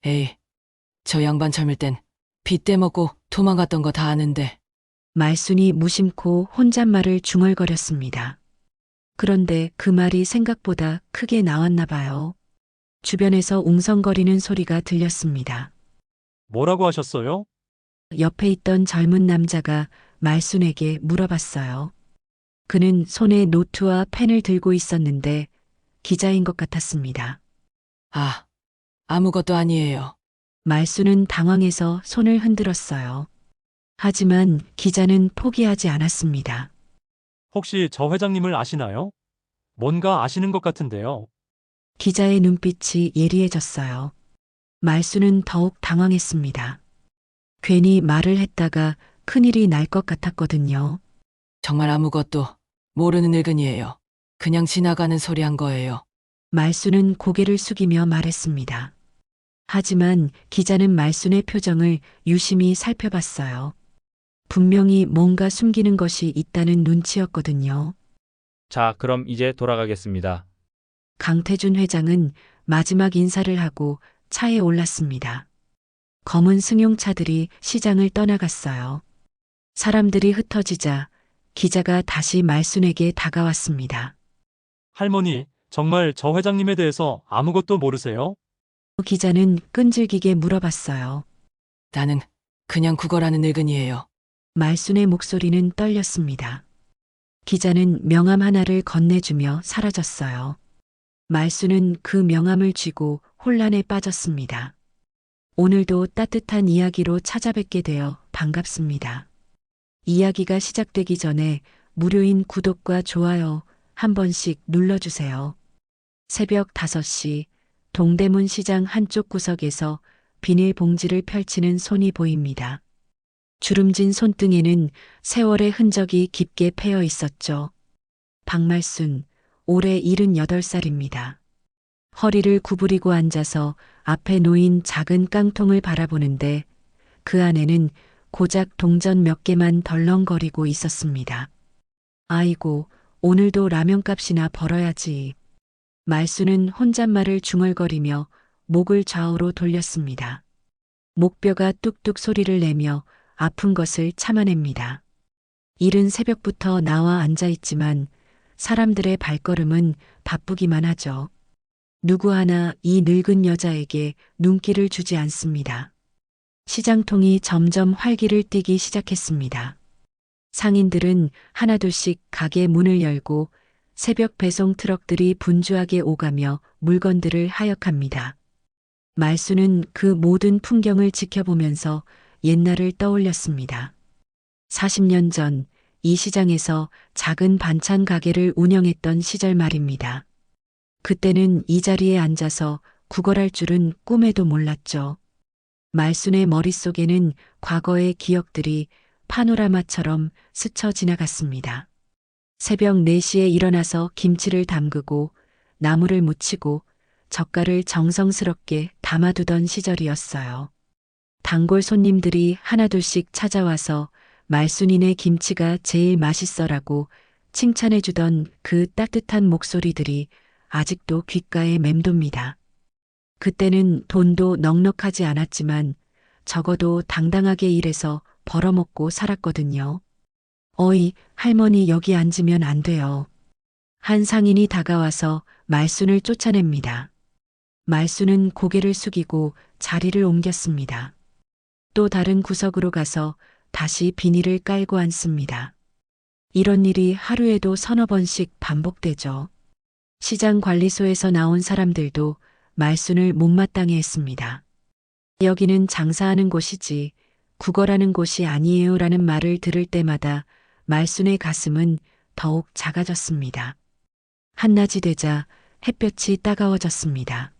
에이, 저 양반 젊을 땐 빚 떼먹고 도망갔던 거 다 아는데. 말순이 무심코 혼잣말을 중얼거렸습니다. 그런데 그 말이 생각보다 크게 나왔나 봐요. 주변에서 웅성거리는 소리가 들렸습니다. 뭐라고 하셨어요? 옆에 있던 젊은 남자가 말순에게 물어봤어요. 그는 손에 노트와 펜을 들고 있었는데 기자인 것 같았습니다. 아, 아무것도 아니에요. 말순은 당황해서 손을 흔들었어요. 하지만 기자는 포기하지 않았습니다. 혹시 저 회장님을 아시나요? 뭔가 아시는 것 같은데요. 기자의 눈빛이 예리해졌어요. 말순은 더욱 당황했습니다. 괜히 말을 했다가 큰일이 날 것 같았거든요. 정말 아무것도 모르는 늙은이에요. 그냥 지나가는 소리 한 거예요. 말순은 고개를 숙이며 말했습니다. 하지만 기자는 말순의 표정을 유심히 살펴봤어요. 분명히 뭔가 숨기는 것이 있다는 눈치였거든요. 자, 그럼 이제 돌아가겠습니다. 강태준 회장은 마지막 인사를 하고 차에 올랐습니다. 검은 승용차들이 시장을 떠나갔어요. 사람들이 흩어지자 기자가 다시 말순에게 다가왔습니다. 할머니, 정말 저 회장님에 대해서 아무것도 모르세요? 기자는 끈질기게 물어봤어요. 나는 그냥 국어라는 늙은이에요. 말순의 목소리는 떨렸습니다. 기자는 명함 하나를 건네주며 사라졌어요. 말순은 그 명함을 쥐고 혼란에 빠졌습니다. 오늘도 따뜻한 이야기로 찾아뵙게 되어 반갑습니다. 이야기가 시작되기 전에 무료인 구독과 좋아요 한 번씩 눌러주세요. 새벽 5시 동대문 시장 한쪽 구석에서 비닐봉지를 펼치는 손이 보입니다. 주름진 손등에는 세월의 흔적이 깊게 패여 있었죠. 박말순, 올해 78살입니다. 허리를 구부리고 앉아서 앞에 놓인 작은 깡통을 바라보는데 그 안에는 고작 동전 몇 개만 덜렁거리고 있었습니다. 아이고, 오늘도 라면값이나 벌어야지. 말순은 혼잣말을 중얼거리며 목을 좌우로 돌렸습니다. 목뼈가 뚝뚝 소리를 내며 아픈 것을 참아냅니다. 이른 새벽부터 나와 앉아있지만 사람들의 발걸음은 바쁘기만 하죠. 누구 하나 이 늙은 여자에게 눈길을 주지 않습니다. 시장통이 점점 활기를 띠기 시작했습니다. 상인들은 하나둘씩 가게 문을 열고 새벽 배송 트럭들이 분주하게 오가며 물건들을 하역합니다. 말순은 그 모든 풍경을 지켜보면서 옛날을 떠올렸습니다. 40년 전 이 시장에서 작은 반찬 가게를 운영했던 시절 말입니다. 그때는 이 자리에 앉아서 구걸할 줄은 꿈에도 몰랐죠. 말순의 머릿속에는 과거의 기억들이 파노라마처럼 스쳐 지나갔습니다. 새벽 4시에 일어나서 김치를 담그고 나물을 무치고 젓갈을 정성스럽게 담아두던 시절이었어요. 단골 손님들이 하나둘씩 찾아와서 말순이네 김치가 제일 맛있어라고 칭찬해주던 그 따뜻한 목소리들이 아직도 귓가에 맴돕니다. 그때는 돈도 넉넉하지 않았지만 적어도 당당하게 일해서 벌어먹고 살았거든요. 어이, 할머니 여기 앉으면 안 돼요. 한 상인이 다가와서 말순을 쫓아냅니다. 말순은 고개를 숙이고 자리를 옮겼습니다. 또 다른 구석으로 가서 다시 비닐을 깔고 앉습니다. 이런 일이 하루에도 서너 번씩 반복되죠. 시장 관리소에서 나온 사람들도 말순을 못마땅해 했습니다. 여기는 장사하는 곳이지 구걸하는 곳이 아니에요라는 말을 들을 때마다 말순의 가슴은 더욱 작아졌습니다. 한낮이 되자 햇볕이 따가워졌습니다.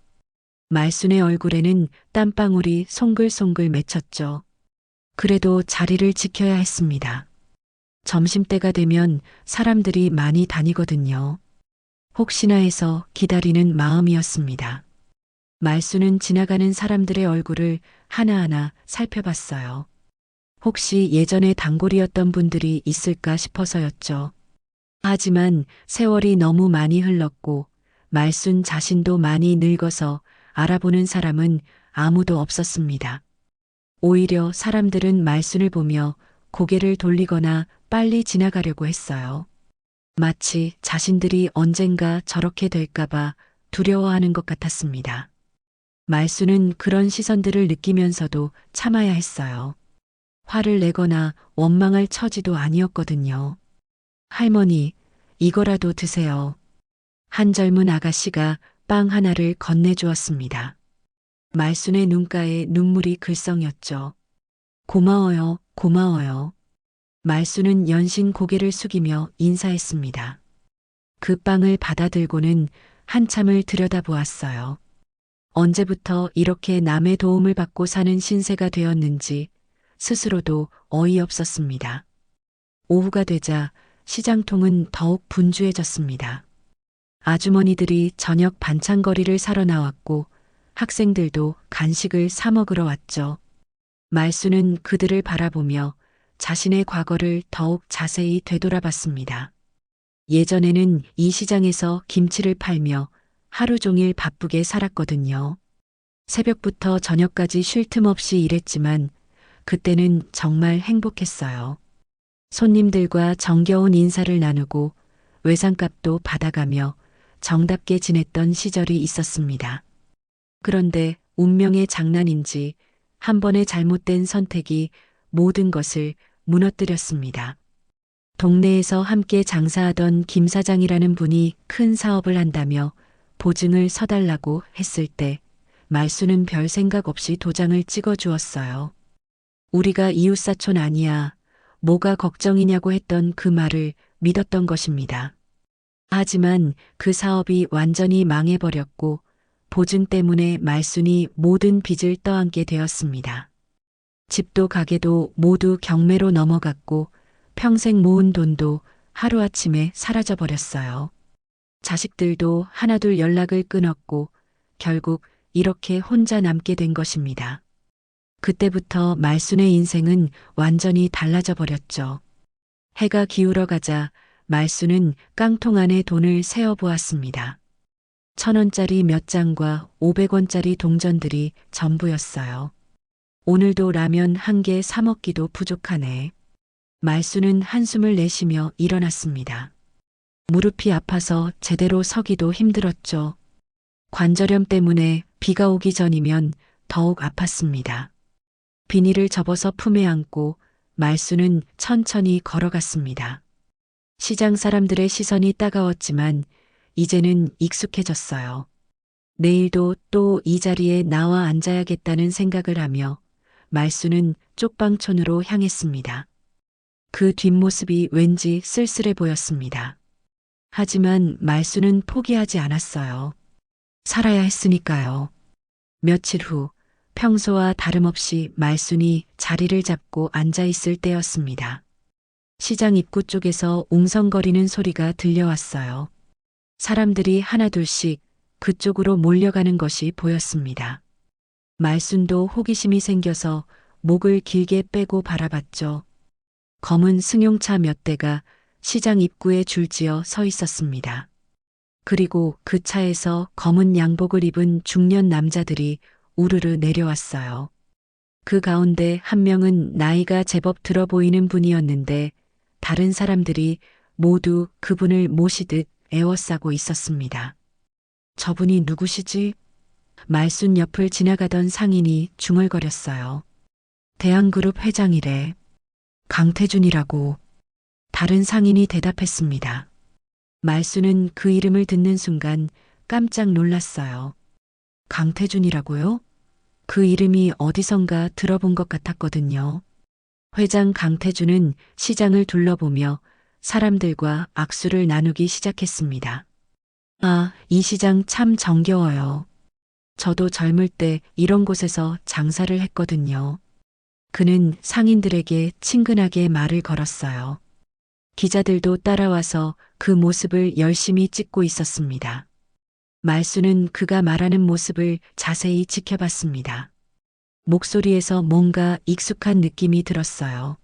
말순의 얼굴에는 땀방울이 송글송글 맺혔죠. 그래도 자리를 지켜야 했습니다. 점심때가 되면 사람들이 많이 다니거든요. 혹시나 해서 기다리는 마음이었습니다. 말순은 지나가는 사람들의 얼굴을 하나하나 살펴봤어요. 혹시 예전에 단골이었던 분들이 있을까 싶어서였죠. 하지만 세월이 너무 많이 흘렀고 말순 자신도 많이 늙어서 알아보는 사람은 아무도 없었습니다. 오히려 사람들은 말순을 보며 고개를 돌리거나 빨리 지나가려고 했어요. 마치 자신들이 언젠가 저렇게 될까봐 두려워하는 것 같았습니다. 말순은 그런 시선들을 느끼면서도 참아야 했어요. 화를 내거나 원망할 처지도 아니었거든요. 할머니, 이거라도 드세요. 한 젊은 아가씨가 빵 하나를 건네주었습니다. 말순의 눈가에 눈물이 글썽였죠. 고마워요, 고마워요. 말순은 연신 고개를 숙이며 인사했습니다. 그 빵을 받아들고는 한참을 들여다보았어요. 언제부터 이렇게 남의 도움을 받고 사는 신세가 되었는지 스스로도 어이없었습니다. 오후가 되자 시장통은 더욱 분주해졌습니다. 아주머니들이 저녁 반찬거리를 사러 나왔고 학생들도 간식을 사 먹으러 왔죠. 말순은 그들을 바라보며 자신의 과거를 더욱 자세히 되돌아봤습니다. 예전에는 이 시장에서 김치를 팔며 하루 종일 바쁘게 살았거든요. 새벽부터 저녁까지 쉴 틈 없이 일했지만 그때는 정말 행복했어요. 손님들과 정겨운 인사를 나누고 외상값도 받아가며 정답게 지냈던 시절이 있었습니다. 그런데 운명의 장난인지 한 번의 잘못된 선택이 모든 것을 무너뜨렸습니다. 동네에서 함께 장사하던 김 사장이라는 분이 큰 사업을 한다며 보증을 서달라고 했을 때 말순은 별 생각 없이 도장을 찍어 주었어요. 우리가 이웃사촌 아니야. 뭐가 걱정이냐고 했던 그 말을 믿었던 것입니다. 하지만 그 사업이 완전히 망해버렸고 보증 때문에 말순이 모든 빚을 떠안게 되었습니다. 집도 가게도 모두 경매로 넘어갔고 평생 모은 돈도 하루아침에 사라져버렸어요. 자식들도 하나둘 연락을 끊었고 결국 이렇게 혼자 남게 된 것입니다. 그때부터 말순의 인생은 완전히 달라져 버렸죠. 해가 기울어 가자 말순은 깡통 안에 돈을 세어 보았습니다. 1,000원짜리 몇 장과 500원짜리 동전들이 전부였어요. 오늘도 라면 한 개 사 먹기도 부족하네. 말순은 한숨을 내쉬며 일어났습니다. 무릎이 아파서 제대로 서기도 힘들었죠. 관절염 때문에 비가 오기 전이면 더욱 아팠습니다. 비닐을 접어서 품에 안고 말순은 천천히 걸어갔습니다. 시장 사람들의 시선이 따가웠지만 이제는 익숙해졌어요. 내일도 또 이 자리에 나와 앉아야겠다는 생각을 하며 말순은 쪽방촌으로 향했습니다. 그 뒷모습이 왠지 쓸쓸해 보였습니다. 하지만 말순은 포기하지 않았어요. 살아야 했으니까요. 며칠 후 평소와 다름없이 말순이 자리를 잡고 앉아있을 때였습니다. 시장 입구 쪽에서 웅성거리는 소리가 들려왔어요. 사람들이 하나둘씩 그쪽으로 몰려가는 것이 보였습니다. 말순도 호기심이 생겨서 목을 길게 빼고 바라봤죠. 검은 승용차 몇 대가 시장 입구에 줄지어 서 있었습니다. 그리고 그 차에서 검은 양복을 입은 중년 남자들이 우르르 내려왔어요. 그 가운데 한 명은 나이가 제법 들어 보이는 분이었는데 다른 사람들이 모두 그분을 모시듯 에워싸고 있었습니다. 저분이 누구시지? 말순 옆을 지나가던 상인이 중얼거렸어요. 대한그룹 회장이래. 강태준이라고. 다른 상인이 대답했습니다. 말순은 그 이름을 듣는 순간 깜짝 놀랐어요. 강태준이라고요? 그 이름이 어디선가 들어본 것 같았거든요. 회장 강태준은 시장을 둘러보며 사람들과 악수를 나누기 시작했습니다. 아, 이 시장 참 정겨워요. 저도 젊을 때 이런 곳에서 장사를 했거든요. 그는 상인들에게 친근하게 말을 걸었어요. 기자들도 따라와서 그 모습을 열심히 찍고 있었습니다. 말순은 그가 말하는 모습을 자세히 지켜봤습니다. 목소리에서 뭔가 익숙한 느낌이 들었어요.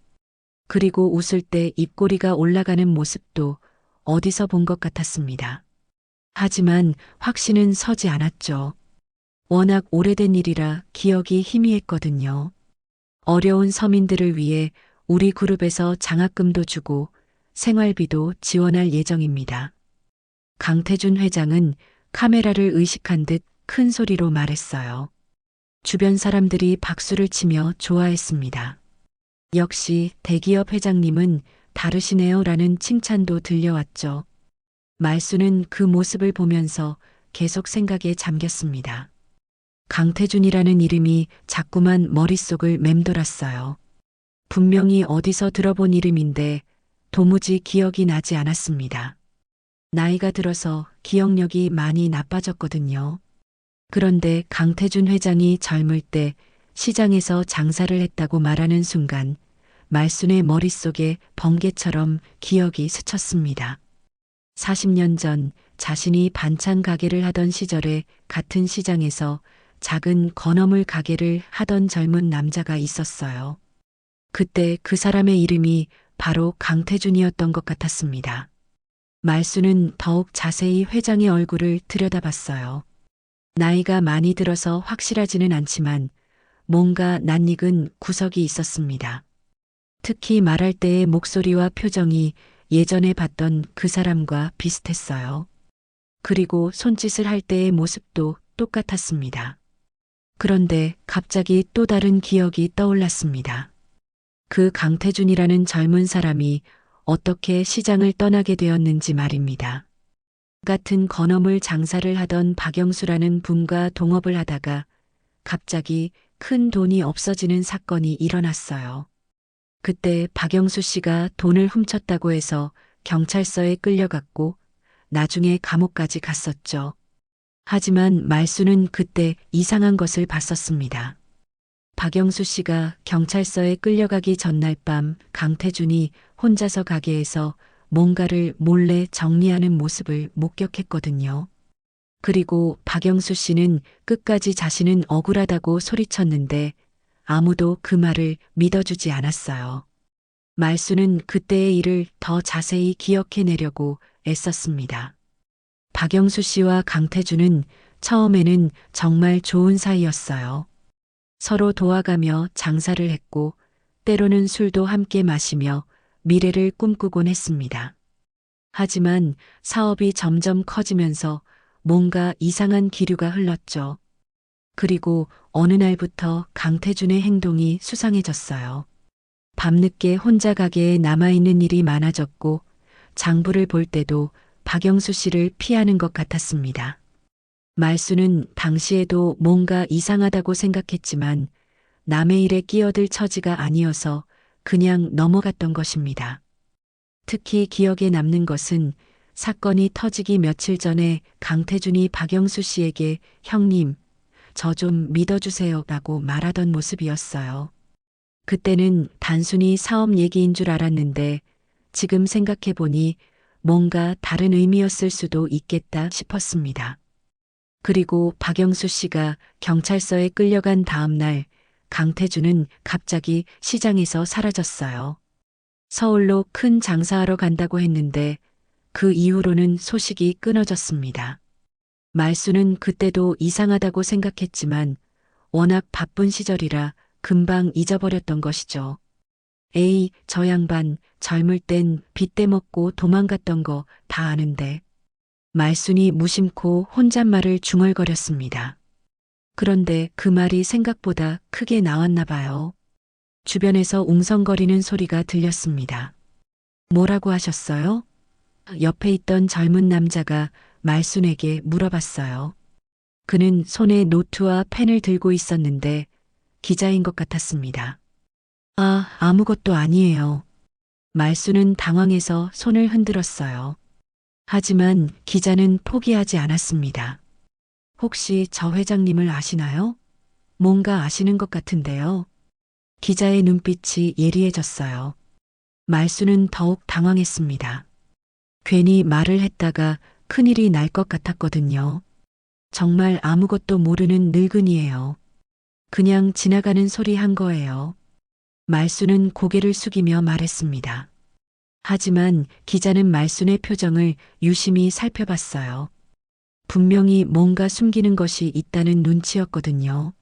그리고 웃을 때 입꼬리가 올라가는 모습도 어디서 본 것 같았습니다. 하지만 확신은 서지 않았죠. 워낙 오래된 일이라 기억이 희미했거든요. 어려운 서민들을 위해 우리 그룹에서 장학금도 주고 생활비도 지원할 예정입니다. 강태준 회장은 카메라를 의식한 듯 큰 소리로 말했어요. 주변 사람들이 박수를 치며 좋아했습니다. 역시 대기업 회장님은 다르시네요 라는 칭찬도 들려왔죠. 말수는 그 모습을 보면서 계속 생각에 잠겼습니다. 강태준이라는 이름이 자꾸만 머릿속을 맴돌았어요. 분명히 어디서 들어본 이름인데 도무지 기억이 나지 않았습니다. 나이가 들어서 기억력이 많이 나빠졌거든요. 그런데 강태준 회장이 젊을 때 시장에서 장사를 했다고 말하는 순간 말순의 머릿속에 번개처럼 기억이 스쳤습니다. 40년 전 자신이 반찬 가게를 하던 시절에 같은 시장에서 작은 건어물 가게를 하던 젊은 남자가 있었어요. 그때 그 사람의 이름이 바로 강태준이었던 것 같았습니다. 말수는 더욱 자세히 회장의 얼굴을 들여다봤어요. 나이가 많이 들어서 확실하지는 않지만 뭔가 낯익은 구석이 있었습니다. 특히 말할 때의 목소리와 표정이 예전에 봤던 그 사람과 비슷했어요. 그리고 손짓을 할 때의 모습도 똑같았습니다. 그런데 갑자기 또 다른 기억이 떠올랐습니다. 그 강태준이라는 젊은 사람이 어떻게 시장을 떠나게 되었는지 말입니다. 같은 건어물 장사를 하던 박영수라는 분과 동업을 하다가 갑자기 큰 돈이 없어지는 사건이 일어났어요. 그때 박영수 씨가 돈을 훔쳤다고 해서 경찰서에 끌려갔고 나중에 감옥까지 갔었죠. 하지만 말수는 그때 이상한 것을 봤었습니다. 박영수 씨가 경찰서에 끌려가기 전날 밤 강태준이 혼자서 가게에서 뭔가를 몰래 정리하는 모습을 목격했거든요. 그리고 박영수 씨는 끝까지 자신은 억울하다고 소리쳤는데 아무도 그 말을 믿어주지 않았어요. 말수는 그때의 일을 더 자세히 기억해내려고 애썼습니다. 박영수 씨와 강태준은 처음에는 정말 좋은 사이였어요. 서로 도와가며 장사를 했고 때로는 술도 함께 마시며 미래를 꿈꾸곤 했습니다. 하지만 사업이 점점 커지면서 뭔가 이상한 기류가 흘렀죠. 그리고 어느 날부터 강태준의 행동이 수상해졌어요. 밤늦게 혼자 가게에 남아있는 일이 많아졌고 장부를 볼 때도 박영수 씨를 피하는 것 같았습니다. 말수는 당시에도 뭔가 이상하다고 생각했지만 남의 일에 끼어들 처지가 아니어서 그냥 넘어갔던 것입니다. 특히 기억에 남는 것은 사건이 터지기 며칠 전에 강태준이 박영수 씨에게 형님, 저 좀 믿어주세요 라고 말하던 모습이었어요. 그때는 단순히 사업 얘기인 줄 알았는데 지금 생각해보니 뭔가 다른 의미였을 수도 있겠다 싶었습니다. 그리고 박영수 씨가 경찰서에 끌려간 다음 날 강태준은 갑자기 시장에서 사라졌어요. 서울로 큰 장사하러 간다고 했는데 그 이후로는 소식이 끊어졌습니다. 말수는 그때도 이상하다고 생각했지만 워낙 바쁜 시절이라 금방 잊어버렸던 것이죠. 에이, 저 양반 젊을 땐 빚대 먹고 도망갔던 거 다 아는데. 말순이 무심코 혼잣말을 중얼거렸습니다. 그런데 그 말이 생각보다 크게 나왔나 봐요. 주변에서 웅성거리는 소리가 들렸습니다. 뭐라고 하셨어요? 옆에 있던 젊은 남자가 말순에게 물어봤어요. 그는 손에 노트와 펜을 들고 있었는데 기자인 것 같았습니다. 아, 아무것도 아니에요. 말순은 당황해서 손을 흔들었어요. 하지만 기자는 포기하지 않았습니다. 혹시 저 회장님을 아시나요? 뭔가 아시는 것 같은데요. 기자의 눈빛이 예리해졌어요. 말수는 더욱 당황했습니다. 괜히 말을 했다가 큰일이 날 것 같았거든요. 정말 아무것도 모르는 늙은이에요. 그냥 지나가는 소리 한 거예요. 말수는 고개를 숙이며 말했습니다. 하지만 기자는 말순의 표정을 유심히 살펴봤어요. 분명히 뭔가 숨기는 것이 있다는 눈치였거든요.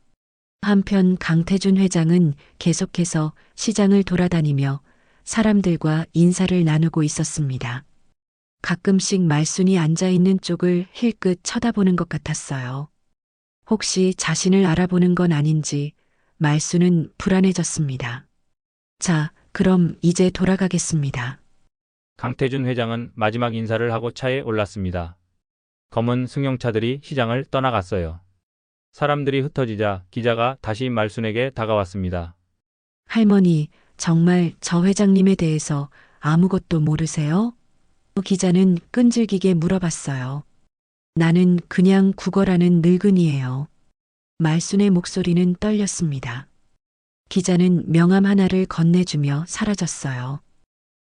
한편 강태준 회장은 계속해서 시장을 돌아다니며 사람들과 인사를 나누고 있었습니다. 가끔씩 말순이 앉아 있는 쪽을 힐끗 쳐다보는 것 같았어요. 혹시 자신을 알아보는 건 아닌지 말순은 불안해졌습니다. 자, 그럼 이제 돌아가겠습니다. 강태준 회장은 마지막 인사를 하고 차에 올랐습니다. 검은 승용차들이 시장을 떠나갔어요. 사람들이 흩어지자 기자가 다시 말순에게 다가왔습니다. 할머니, 정말 저 회장님에 대해서 아무것도 모르세요? 기자는 끈질기게 물어봤어요. 나는 그냥 구걸하는 늙은이에요. 말순의 목소리는 떨렸습니다. 기자는 명함 하나를 건네주며 사라졌어요.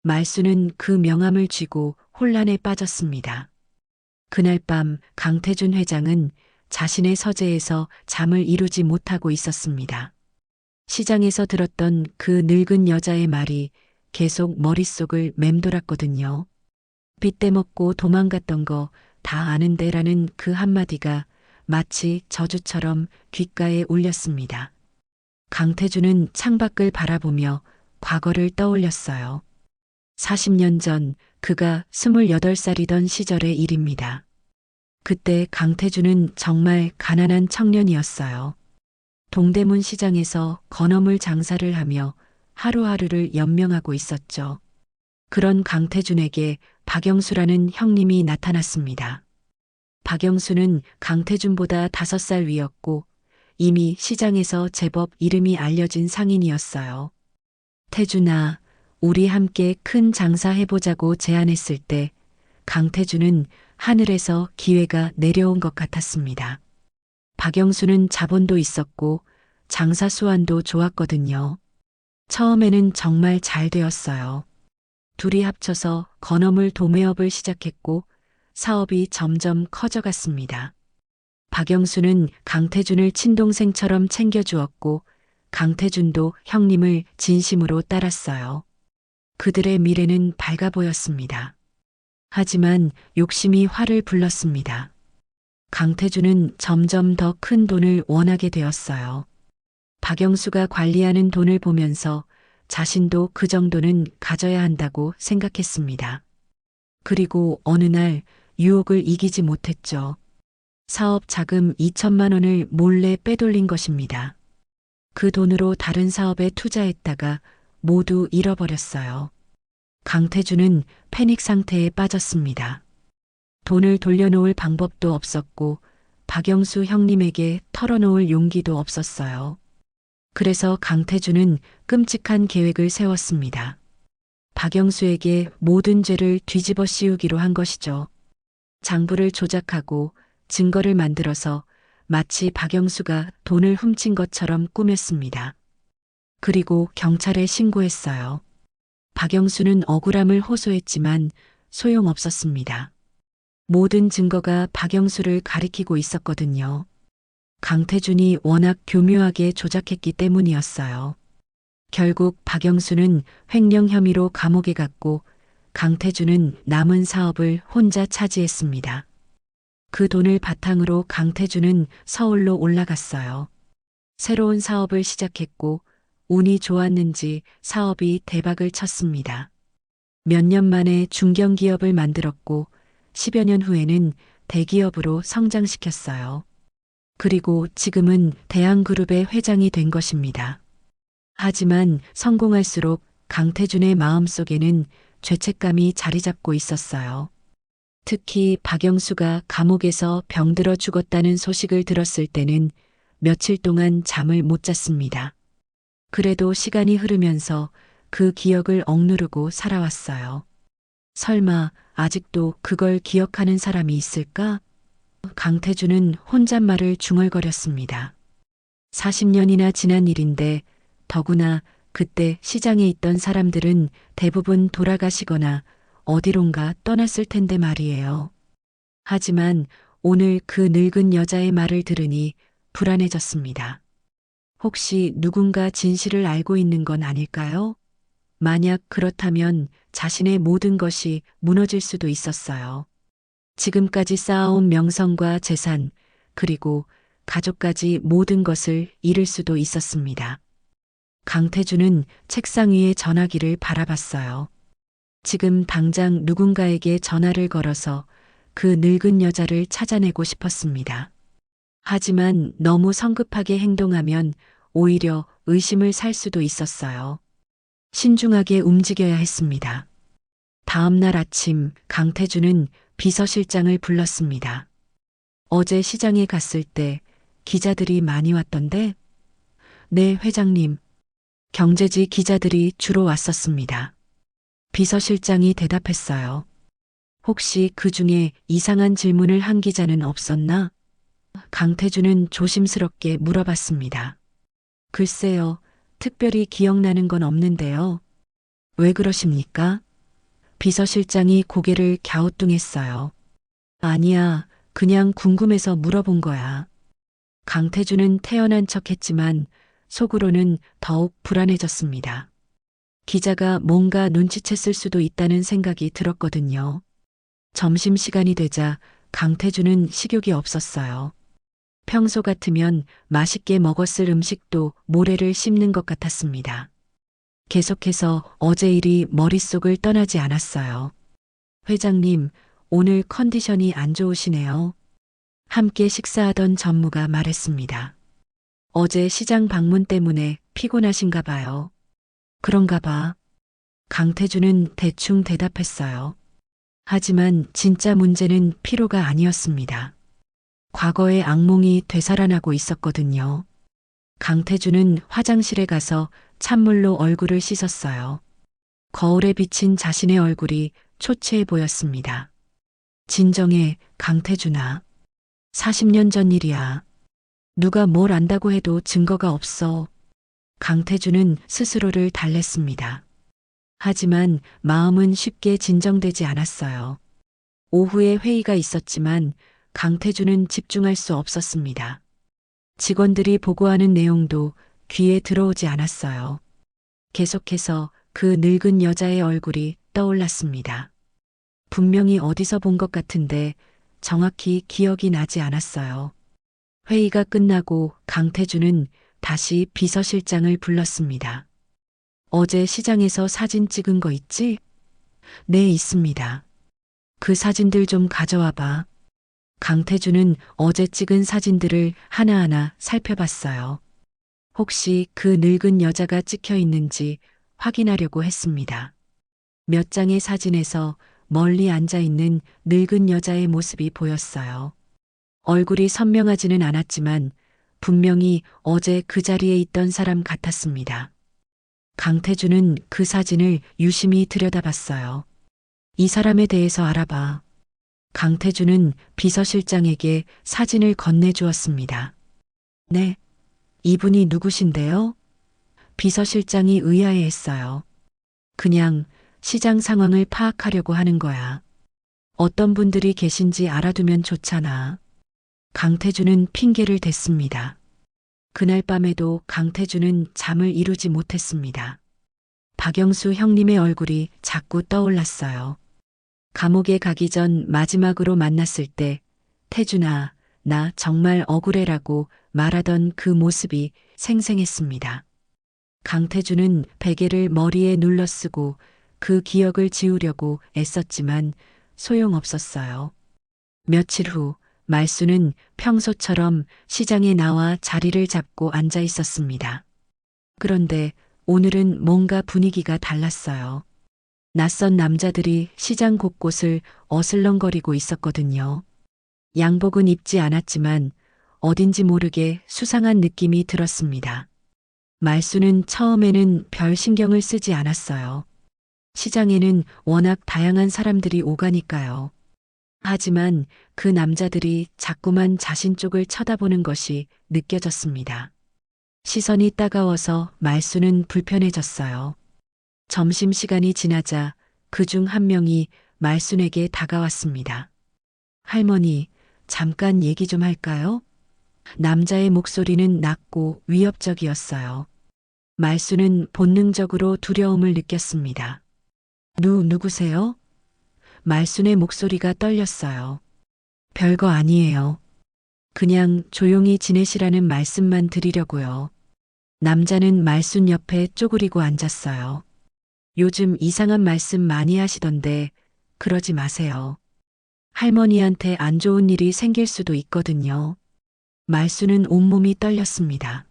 말순은 그 명함을 쥐고 혼란에 빠졌습니다. 그날 밤 강태준 회장은 자신의 서재에서 잠을 이루지 못하고 있었습니다. 시장에서 들었던 그 늙은 여자의 말이 계속 머릿속을 맴돌았거든요. 빚대 먹고 도망갔던 거 다 아는데라는 그 한마디가 마치 저주처럼 귓가에 울렸습니다. 강태준은 창밖을 바라보며 과거를 떠올렸어요. 40년 전 그가 28살이던 시절의 일입니다. 그때 강태준은 정말 가난한 청년이었어요. 동대문 시장에서 건어물 장사를 하며 하루하루를 연명하고 있었죠. 그런 강태준에게 박영수라는 형님이 나타났습니다. 박영수는 강태준보다 5살 위였고 이미 시장에서 제법 이름이 알려진 상인이었어요. 태준아, 우리 함께 큰 장사 해보자고 제안했을 때 강태준은 하늘에서 기회가 내려온 것 같았습니다. 박영수는 자본도 있었고 장사 수완도 좋았거든요. 처음에는 정말 잘 되었어요. 둘이 합쳐서 건어물 도매업을 시작했고 사업이 점점 커져갔습니다. 박영수는 강태준을 친동생처럼 챙겨주었고 강태준도 형님을 진심으로 따랐어요. 그들의 미래는 밝아 보였습니다. 하지만 욕심이 화를 불렀습니다. 강태준은 점점 더 큰 돈을 원하게 되었어요. 박영수가 관리하는 돈을 보면서 자신도 그 정도는 가져야 한다고 생각했습니다. 그리고 어느 날 유혹을 이기지 못했죠. 사업 자금 2천만 원을 몰래 빼돌린 것입니다. 그 돈으로 다른 사업에 투자했다가 모두 잃어버렸어요. 강태준은 패닉 상태에 빠졌습니다. 돈을 돌려놓을 방법도 없었고 박영수 형님에게 털어놓을 용기도 없었어요. 그래서 강태준은 끔찍한 계획을 세웠습니다. 박영수에게 모든 죄를 뒤집어 씌우기로 한 것이죠. 장부를 조작하고 증거를 만들어서 마치 박영수가 돈을 훔친 것처럼 꾸몄습니다. 그리고 경찰에 신고했어요. 박영수는 억울함을 호소했지만 소용없었습니다. 모든 증거가 박영수를 가리키고 있었거든요. 강태준이 워낙 교묘하게 조작했기 때문이었어요. 결국 박영수는 횡령 혐의로 감옥에 갔고 강태준은 남은 사업을 혼자 차지했습니다. 그 돈을 바탕으로 강태준은 서울로 올라갔어요. 새로운 사업을 시작했고 운이 좋았는지 사업이 대박을 쳤습니다. 몇 년 만에 중견기업을 만들었고 10여 년 후에는 대기업으로 성장시켰어요. 그리고 지금은 대한그룹의 회장이 된 것입니다. 하지만 성공할수록 강태준의 마음속에는 죄책감이 자리 잡고 있었어요. 특히 박영수가 감옥에서 병들어 죽었다는 소식을 들었을 때는 며칠 동안 잠을 못 잤습니다. 그래도 시간이 흐르면서 그 기억을 억누르고 살아왔어요. 설마 아직도 그걸 기억하는 사람이 있을까? 강태준은 혼잣말을 중얼거렸습니다. 40년이나 지난 일인데 더구나 그때 시장에 있던 사람들은 대부분 돌아가시거나 어디론가 떠났을 텐데 말이에요. 하지만 오늘 그 늙은 여자의 말을 들으니 불안해졌습니다. 혹시 누군가 진실을 알고 있는 건 아닐까요? 만약 그렇다면 자신의 모든 것이 무너질 수도 있었어요. 지금까지 쌓아온 명성과 재산, 그리고 가족까지 모든 것을 잃을 수도 있었습니다. 강태주는 책상 위의 전화기를 바라봤어요. 지금 당장 누군가에게 전화를 걸어서 그 늙은 여자를 찾아내고 싶었습니다. 하지만 너무 성급하게 행동하면 오히려 의심을 살 수도 있었어요. 신중하게 움직여야 했습니다. 다음 날 아침 강태주는 비서실장을 불렀습니다. 어제 시장에 갔을 때 기자들이 많이 왔던데? 네, 회장님. 경제지 기자들이 주로 왔었습니다. 비서실장이 대답했어요. 혹시 그 중에 이상한 질문을 한 기자는 없었나? 강태주는 조심스럽게 물어봤습니다. 글쎄요, 특별히 기억나는 건 없는데요. 왜 그러십니까? 비서실장이 고개를 갸우뚱했어요. 아니야, 그냥 궁금해서 물어본 거야. 강태주는 태연한 척 했지만 속으로는 더욱 불안해졌습니다. 기자가 뭔가 눈치챘을 수도 있다는 생각이 들었거든요. 점심시간이 되자 강태주는 식욕이 없었어요. 평소 같으면 맛있게 먹었을 음식도 모래를 씹는 것 같았습니다. 계속해서 어제 일이 머릿속을 떠나지 않았어요. 회장님, 오늘 컨디션이 안 좋으시네요. 함께 식사하던 전무가 말했습니다. 어제 시장 방문 때문에 피곤하신가 봐요. 그런가 봐. 강태주는 대충 대답했어요. 하지만 진짜 문제는 피로가 아니었습니다. 과거의 악몽이 되살아나고 있었거든요. 강태주는 화장실에 가서 찬물로 얼굴을 씻었어요. 거울에 비친 자신의 얼굴이 초췌해 보였습니다. 진정해, 강태주나. 40년 전 일이야. 누가 뭘 안다고 해도 증거가 없어. 강태주는 스스로를 달랬습니다. 하지만 마음은 쉽게 진정되지 않았어요. 오후에 회의가 있었지만 강태주는 집중할 수 없었습니다. 직원들이 보고하는 내용도 귀에 들어오지 않았어요. 계속해서 그 늙은 여자의 얼굴이 떠올랐습니다. 분명히 어디서 본 것 같은데 정확히 기억이 나지 않았어요. 회의가 끝나고 강태주는 다시 비서실장을 불렀습니다. 어제 시장에서 사진 찍은 거 있지? 네, 있습니다. 그 사진들 좀 가져와 봐. 강태주는 어제 찍은 사진들을 하나하나 살펴봤어요. 혹시 그 늙은 여자가 찍혀 있는지 확인하려고 했습니다. 몇 장의 사진에서 멀리 앉아 있는 늙은 여자의 모습이 보였어요. 얼굴이 선명하지는 않았지만 분명히 어제 그 자리에 있던 사람 같았습니다. 강태주는 그 사진을 유심히 들여다봤어요. 이 사람에 대해서 알아봐. 강태주는 비서실장에게 사진을 건네주었습니다. 네, 이분이 누구신데요? 비서실장이 의아해했어요. 그냥 시장 상황을 파악하려고 하는 거야. 어떤 분들이 계신지 알아두면 좋잖아. 강태주는 핑계를 댔습니다. 그날 밤에도 강태주는 잠을 이루지 못했습니다. 박영수 형님의 얼굴이 자꾸 떠올랐어요. 감옥에 가기 전 마지막으로 만났을 때 태준아, 나 정말 억울해라고 말하던 그 모습이 생생했습니다. 강태주는 베개를 머리에 눌러쓰고 그 기억을 지우려고 애썼지만 소용없었어요. 며칠 후 말수는 평소처럼 시장에 나와 자리를 잡고 앉아 있었습니다. 그런데 오늘은 뭔가 분위기가 달랐어요. 낯선 남자들이 시장 곳곳을 어슬렁거리고 있었거든요. 양복은 입지 않았지만 어딘지 모르게 수상한 느낌이 들었습니다. 말수는 처음에는 별 신경을 쓰지 않았어요. 시장에는 워낙 다양한 사람들이 오가니까요. 하지만 그 남자들이 자꾸만 자신 쪽을 쳐다보는 것이 느껴졌습니다. 시선이 따가워서 말수는 불편해졌어요. 점심시간이 지나자 그중 한 명이 말순에게 다가왔습니다. 할머니, 잠깐 얘기 좀 할까요? 남자의 목소리는 낮고 위협적이었어요. 말수는 본능적으로 두려움을 느꼈습니다. 누구세요? 말순의 목소리가 떨렸어요. 별거 아니에요. 그냥 조용히 지내시라는 말씀만 드리려고요. 남자는 말순 옆에 쪼그리고 앉았어요. 요즘 이상한 말씀 많이 하시던데 그러지 마세요. 할머니한테 안 좋은 일이 생길 수도 있거든요. 말순은 온몸이 떨렸습니다.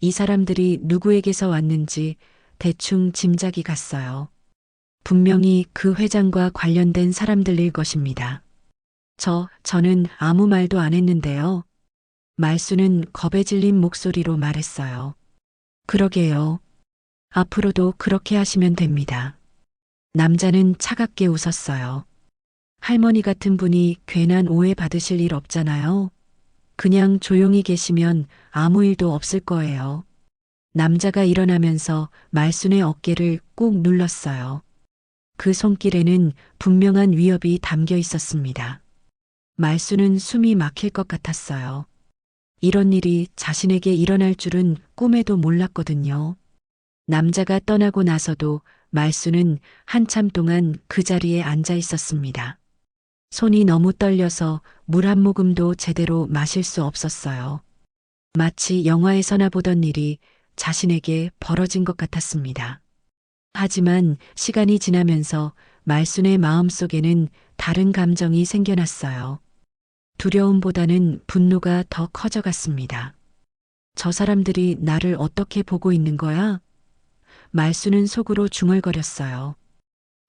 이 사람들이 누구에게서 왔는지 대충 짐작이 갔어요. 분명히 그 회장과 관련된 사람들일 것입니다. 저는 아무 말도 안 했는데요. 말순은 겁에 질린 목소리로 말했어요. 그러게요. 앞으로도 그렇게 하시면 됩니다. 남자는 차갑게 웃었어요. 할머니 같은 분이 괜한 오해 받으실 일 없잖아요. 그냥 조용히 계시면 아무 일도 없을 거예요. 남자가 일어나면서 말순의 어깨를 꾹 눌렀어요. 그 손길에는 분명한 위협이 담겨 있었습니다. 말순은 숨이 막힐 것 같았어요. 이런 일이 자신에게 일어날 줄은 꿈에도 몰랐거든요. 남자가 떠나고 나서도 말순은 한참 동안 그 자리에 앉아 있었습니다. 손이 너무 떨려서 물 한 모금도 제대로 마실 수 없었어요. 마치 영화에서나 보던 일이 자신에게 벌어진 것 같았습니다. 하지만 시간이 지나면서 말순의 마음속에는 다른 감정이 생겨났어요. 두려움보다는 분노가 더 커져갔습니다. 저 사람들이 나를 어떻게 보고 있는 거야? 말순은 속으로 중얼거렸어요.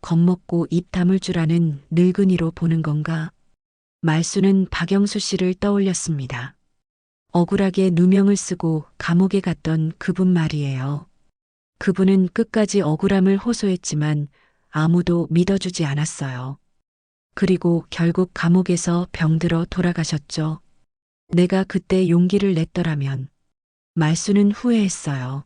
겁먹고 입 다물 줄 아는 늙은이로 보는 건가? 말순은 박영수 씨를 떠올렸습니다. 억울하게 누명을 쓰고 감옥에 갔던 그분 말이에요. 그분은 끝까지 억울함을 호소했지만 아무도 믿어주지 않았어요. 그리고 결국 감옥에서 병들어 돌아가셨죠. 내가 그때 용기를 냈더라면. 말순은 후회했어요.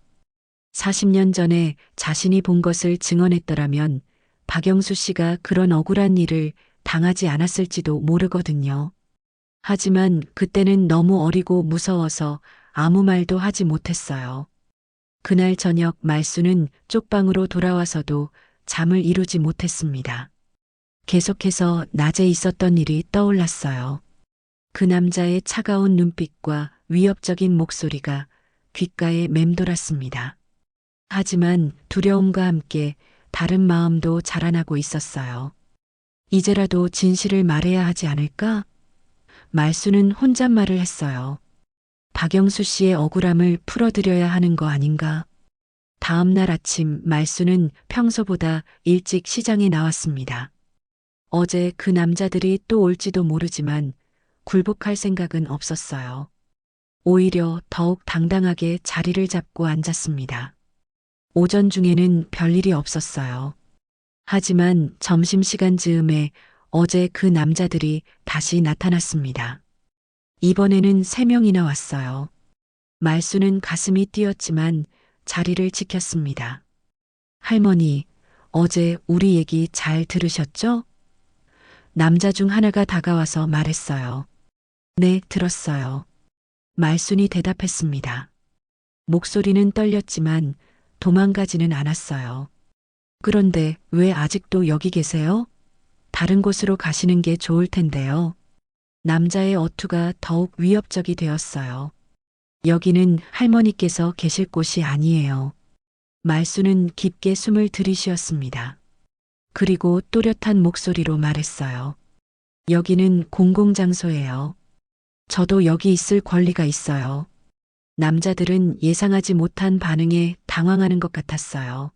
40년 전에 자신이 본 것을 증언했더라면 박영수 씨가 그런 억울한 일을 당하지 않았을지도 모르거든요. 하지만 그때는 너무 어리고 무서워서 아무 말도 하지 못했어요. 그날 저녁 말순은 쪽방으로 돌아와서도 잠을 이루지 못했습니다. 계속해서 낮에 있었던 일이 떠올랐어요. 그 남자의 차가운 눈빛과 위협적인 목소리가 귓가에 맴돌았습니다. 하지만 두려움과 함께 다른 마음도 자라나고 있었어요. 이제라도 진실을 말해야 하지 않을까? 말순은 혼잣말을 했어요. 박영수 씨의 억울함을 풀어드려야 하는 거 아닌가? 다음 날 아침 말순은 평소보다 일찍 시장에 나왔습니다. 어제 그 남자들이 또 올지도 모르지만 굴복할 생각은 없었어요. 오히려 더욱 당당하게 자리를 잡고 앉았습니다. 오전 중에는 별일이 없었어요. 하지만 점심시간 즈음에 어제 그 남자들이 다시 나타났습니다. 이번에는 3명이나 왔어요. 말순은 가슴이 뛰었지만 자리를 지켰습니다. 할머니, 어제 우리 얘기 잘 들으셨죠? 남자 중 하나가 다가와서 말했어요. 네, 들었어요. 말순이 대답했습니다. 목소리는 떨렸지만 도망가지는 않았어요. 그런데 왜 아직도 여기 계세요? 다른 곳으로 가시는 게 좋을 텐데요. 남자의 어투가 더욱 위협적이 되었어요. 여기는 할머니께서 계실 곳이 아니에요. 말순은 깊게 숨을 들이쉬었습니다. 그리고 또렷한 목소리로 말했어요. 여기는 공공장소예요. 저도 여기 있을 권리가 있어요. 남자들은 예상하지 못한 반응에 당황하는 것 같았어요.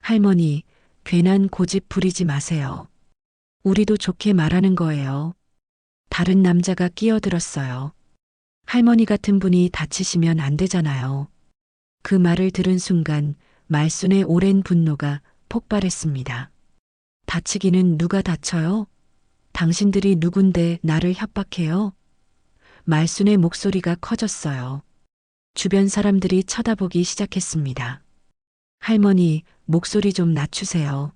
할머니, 괜한 고집 부리지 마세요. 우리도 좋게 말하는 거예요. 다른 남자가 끼어들었어요. 할머니 같은 분이 다치시면 안 되잖아요. 그 말을 들은 순간 말순의 오랜 분노가 폭발했습니다. 다치기는 누가 다쳐요? 당신들이 누군데 나를 협박해요? 말순의 목소리가 커졌어요. 주변 사람들이 쳐다보기 시작했습니다. 할머니, 목소리 좀 낮추세요.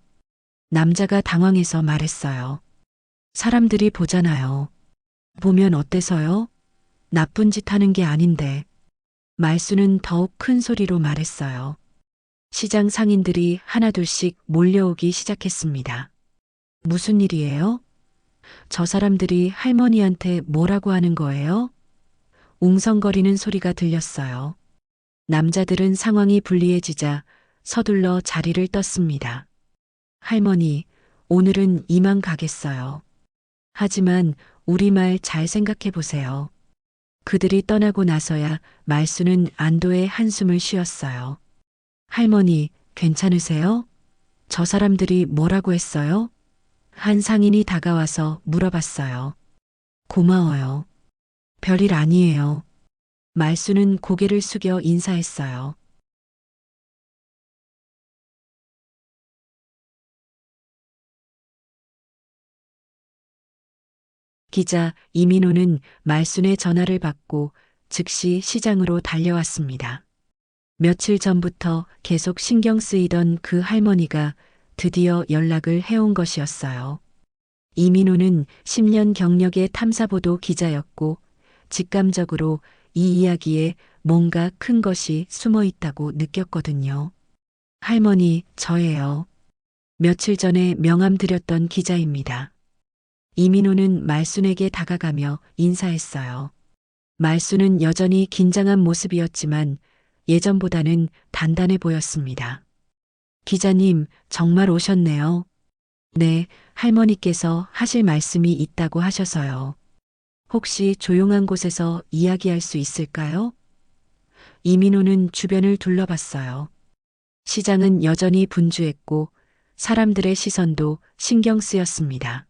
남자가 당황해서 말했어요. 사람들이 보잖아요. 보면 어때서요? 나쁜 짓 하는 게 아닌데. 말순은 더욱 큰 소리로 말했어요. 시장 상인들이 하나둘씩 몰려오기 시작했습니다. 무슨 일이에요? 저 사람들이 할머니한테 뭐라고 하는 거예요? 웅성거리는 소리가 들렸어요. 남자들은 상황이 불리해지자 서둘러 자리를 떴습니다. 할머니, 오늘은 이만 가겠어요. 하지만 우리 말 잘 생각해 보세요. 그들이 떠나고 나서야 말수는 안도의 한숨을 쉬었어요. 할머니, 괜찮으세요? 저 사람들이 뭐라고 했어요? 한 상인이 다가와서 물어봤어요. 고마워요. 별일 아니에요. 말수는 고개를 숙여 인사했어요. 기자 이민호는 말순의 전화를 받고 즉시 시장으로 달려왔습니다. 며칠 전부터 계속 신경 쓰이던 그 할머니가 드디어 연락을 해온 것이었어요. 이민호는 10년 경력의 탐사보도 기자였고 직감적으로 이 이야기에 뭔가 큰 것이 숨어 있다고 느꼈거든요. 할머니, 저예요. 며칠 전에 명함 드렸던 기자입니다. 이민호는 말순에게 다가가며 인사했어요. 말순은 여전히 긴장한 모습이었지만 예전보다는 단단해 보였습니다. 기자님, 정말 오셨네요. 네, 할머니께서 하실 말씀이 있다고 하셔서요. 혹시 조용한 곳에서 이야기할 수 있을까요? 이민호는 주변을 둘러봤어요. 시장은 여전히 분주했고 사람들의 시선도 신경 쓰였습니다.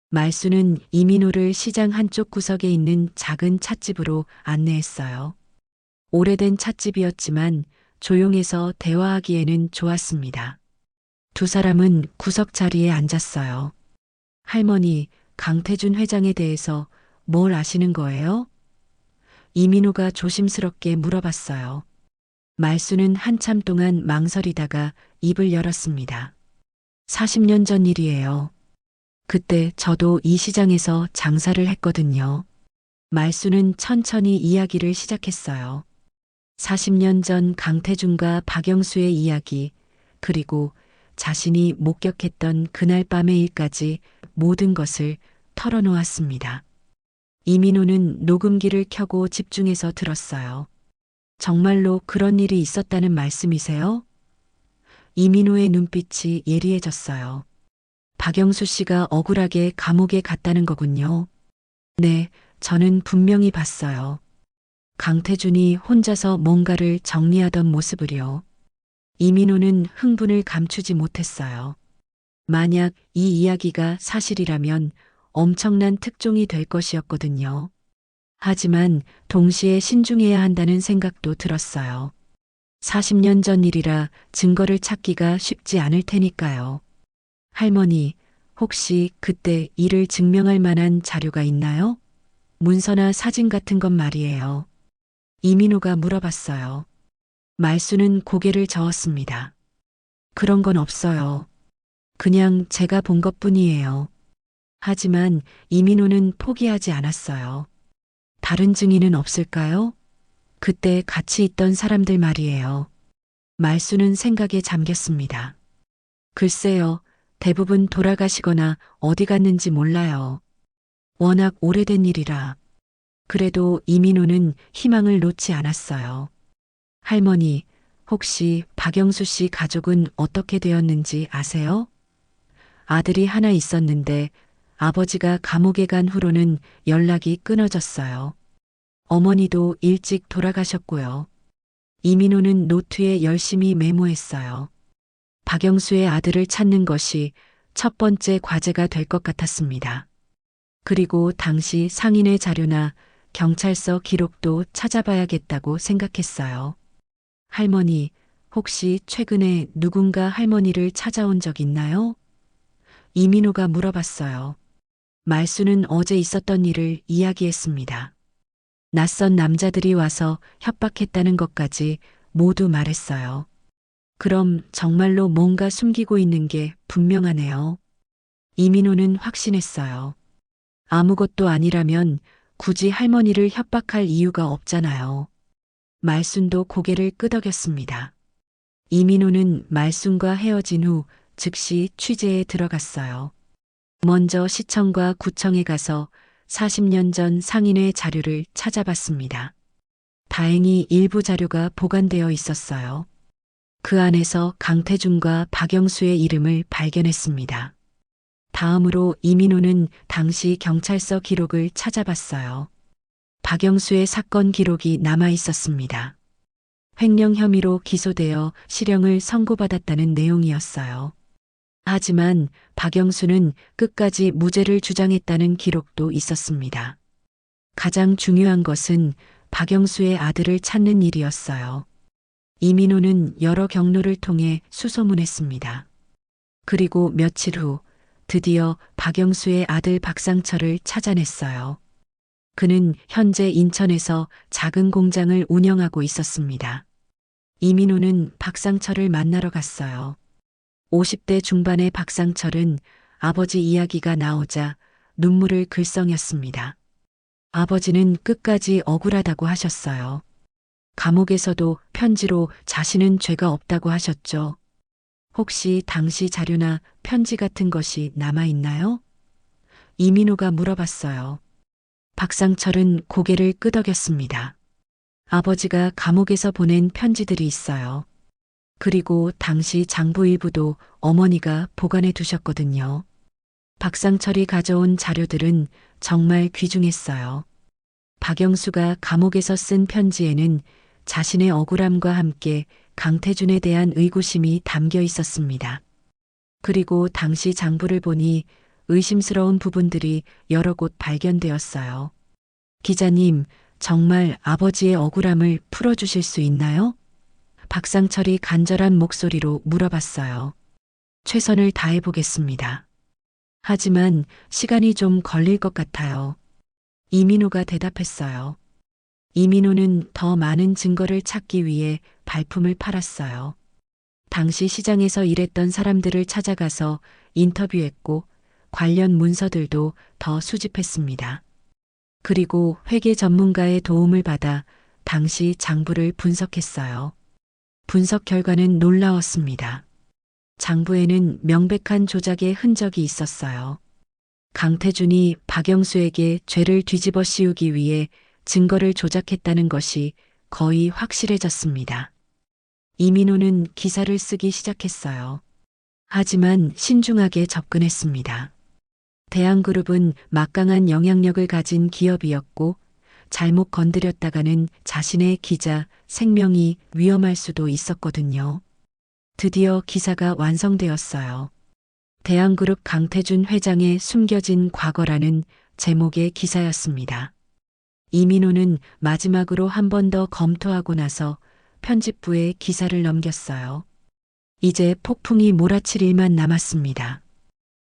말수는 이민호를 시장 한쪽 구석에 있는 작은 찻집으로 안내했어요. 오래된 찻집이었지만 조용해서 대화하기에는 좋았습니다. 두 사람은 구석 자리에 앉았어요. 할머니, 강태준 회장에 대해서 뭘 아시는 거예요? 이민호가 조심스럽게 물어봤어요. 말수는 한참 동안 망설이다가 입을 열었습니다. 40년 전 일이에요. 그때 저도 이 시장에서 장사를 했거든요. 말수는 천천히 이야기를 시작했어요. 40년 전 강태준과 박영수의 이야기, 그리고 자신이 목격했던 그날 밤의 일까지 모든 것을 털어놓았습니다. 이민호는 녹음기를 켜고 집중해서 들었어요. 정말로 그런 일이 있었다는 말씀이세요? 이민호의 눈빛이 예리해졌어요. 박영수 씨가 억울하게 감옥에 갔다는 거군요. 네, 저는 분명히 봤어요. 강태준이 혼자서 뭔가를 정리하던 모습을요. 이민호는 흥분을 감추지 못했어요. 만약 이 이야기가 사실이라면 엄청난 특종이 될 것이었거든요. 하지만 동시에 신중해야 한다는 생각도 들었어요. 40년 전 일이라 증거를 찾기가 쉽지 않을 테니까요. 할머니, 혹시 그때 이를 증명할 만한 자료가 있나요? 문서나 사진 같은 것 말이에요. 이민호가 물어봤어요. 말수는 고개를 저었습니다. 그런 건 없어요. 그냥 제가 본 것뿐이에요. 하지만 이민호는 포기하지 않았어요. 다른 증인은 없을까요? 그때 같이 있던 사람들 말이에요. 말수는 생각에 잠겼습니다. 글쎄요, 대부분 돌아가시거나 어디 갔는지 몰라요. 워낙 오래된 일이라. 그래도 이민호는 희망을 놓지 않았어요. 할머니, 혹시 박영수 씨 가족은 어떻게 되었는지 아세요? 아들이 하나 있었는데 아버지가 감옥에 간 후로는 연락이 끊어졌어요. 어머니도 일찍 돌아가셨고요. 이민호는 노트에 열심히 메모했어요. 박영수의 아들을 찾는 것이 첫 번째 과제가 될 것 같았습니다. 그리고 당시 상인의 자료나 경찰서 기록도 찾아봐야겠다고 생각했어요. 할머니, 혹시 최근에 누군가 할머니를 찾아온 적 있나요? 이민호가 물어봤어요. 말수는 어제 있었던 일을 이야기했습니다. 낯선 남자들이 와서 협박했다는 것까지 모두 말했어요. 그럼 정말로 뭔가 숨기고 있는 게 분명하네요. 이민호는 확신했어요. 아무것도 아니라면 굳이 할머니를 협박할 이유가 없잖아요. 말순도 고개를 끄덕였습니다. 이민호는 말순과 헤어진 후 즉시 취재에 들어갔어요. 먼저 시청과 구청에 가서 40년 전 상인회 자료를 찾아봤습니다. 다행히 일부 자료가 보관되어 있었어요. 그 안에서 강태준과 박영수의 이름을 발견했습니다. 다음으로 이민호는 당시 경찰서 기록을 찾아봤어요. 박영수의 사건 기록이 남아 있었습니다. 횡령 혐의로 기소되어 실형을 선고받았다는 내용이었어요. 하지만 박영수는 끝까지 무죄를 주장했다는 기록도 있었습니다. 가장 중요한 것은 박영수의 아들을 찾는 일이었어요. 이민호는 여러 경로를 통해 수소문했습니다. 그리고 며칠 후 드디어 박영수의 아들 박상철을 찾아냈어요. 그는 현재 인천에서 작은 공장을 운영하고 있었습니다. 이민호는 박상철을 만나러 갔어요. 50대 중반의 박상철은 아버지 이야기가 나오자 눈물을 글썽였습니다. 아버지는 끝까지 억울하다고 하셨어요. 감옥에서도 편지로 자신은 죄가 없다고 하셨죠. 혹시 당시 자료나 편지 같은 것이 남아있나요? 이민호가 물어봤어요. 박상철은 고개를 끄덕였습니다. 아버지가 감옥에서 보낸 편지들이 있어요. 그리고 당시 장부 일부도 어머니가 보관해 두셨거든요. 박상철이 가져온 자료들은 정말 귀중했어요. 박영수가 감옥에서 쓴 편지에는 자신의 억울함과 함께 강태준에 대한 의구심이 담겨 있었습니다. 그리고 당시 장부를 보니 의심스러운 부분들이 여러 곳 발견되었어요. 기자님, 정말 아버지의 억울함을 풀어주실 수 있나요? 박상철이 간절한 목소리로 물어봤어요. 최선을 다해보겠습니다. 하지만 시간이 좀 걸릴 것 같아요. 이민호가 대답했어요. 이민호는 더 많은 증거를 찾기 위해 발품을 팔았어요. 당시 시장에서 일했던 사람들을 찾아가서 인터뷰했고 관련 문서들도 더 수집했습니다. 그리고 회계 전문가의 도움을 받아 당시 장부를 분석했어요. 분석 결과는 놀라웠습니다. 장부에는 명백한 조작의 흔적이 있었어요. 강태준이 박영수에게 죄를 뒤집어 씌우기 위해 증거를 조작했다는 것이 거의 확실해졌습니다. 이민호는 기사를 쓰기 시작했어요. 하지만 신중하게 접근했습니다. 대한그룹은 막강한 영향력을 가진 기업이었고 잘못 건드렸다가는 자신의 기자 생명이 위험할 수도 있었거든요. 드디어 기사가 완성되었어요. 대한그룹 강태준 회장의 숨겨진 과거라는 제목의 기사였습니다. 이민호는 마지막으로 한 번 더 검토하고 나서 편집부에 기사를 넘겼어요. 이제 폭풍이 몰아칠 일만 남았습니다.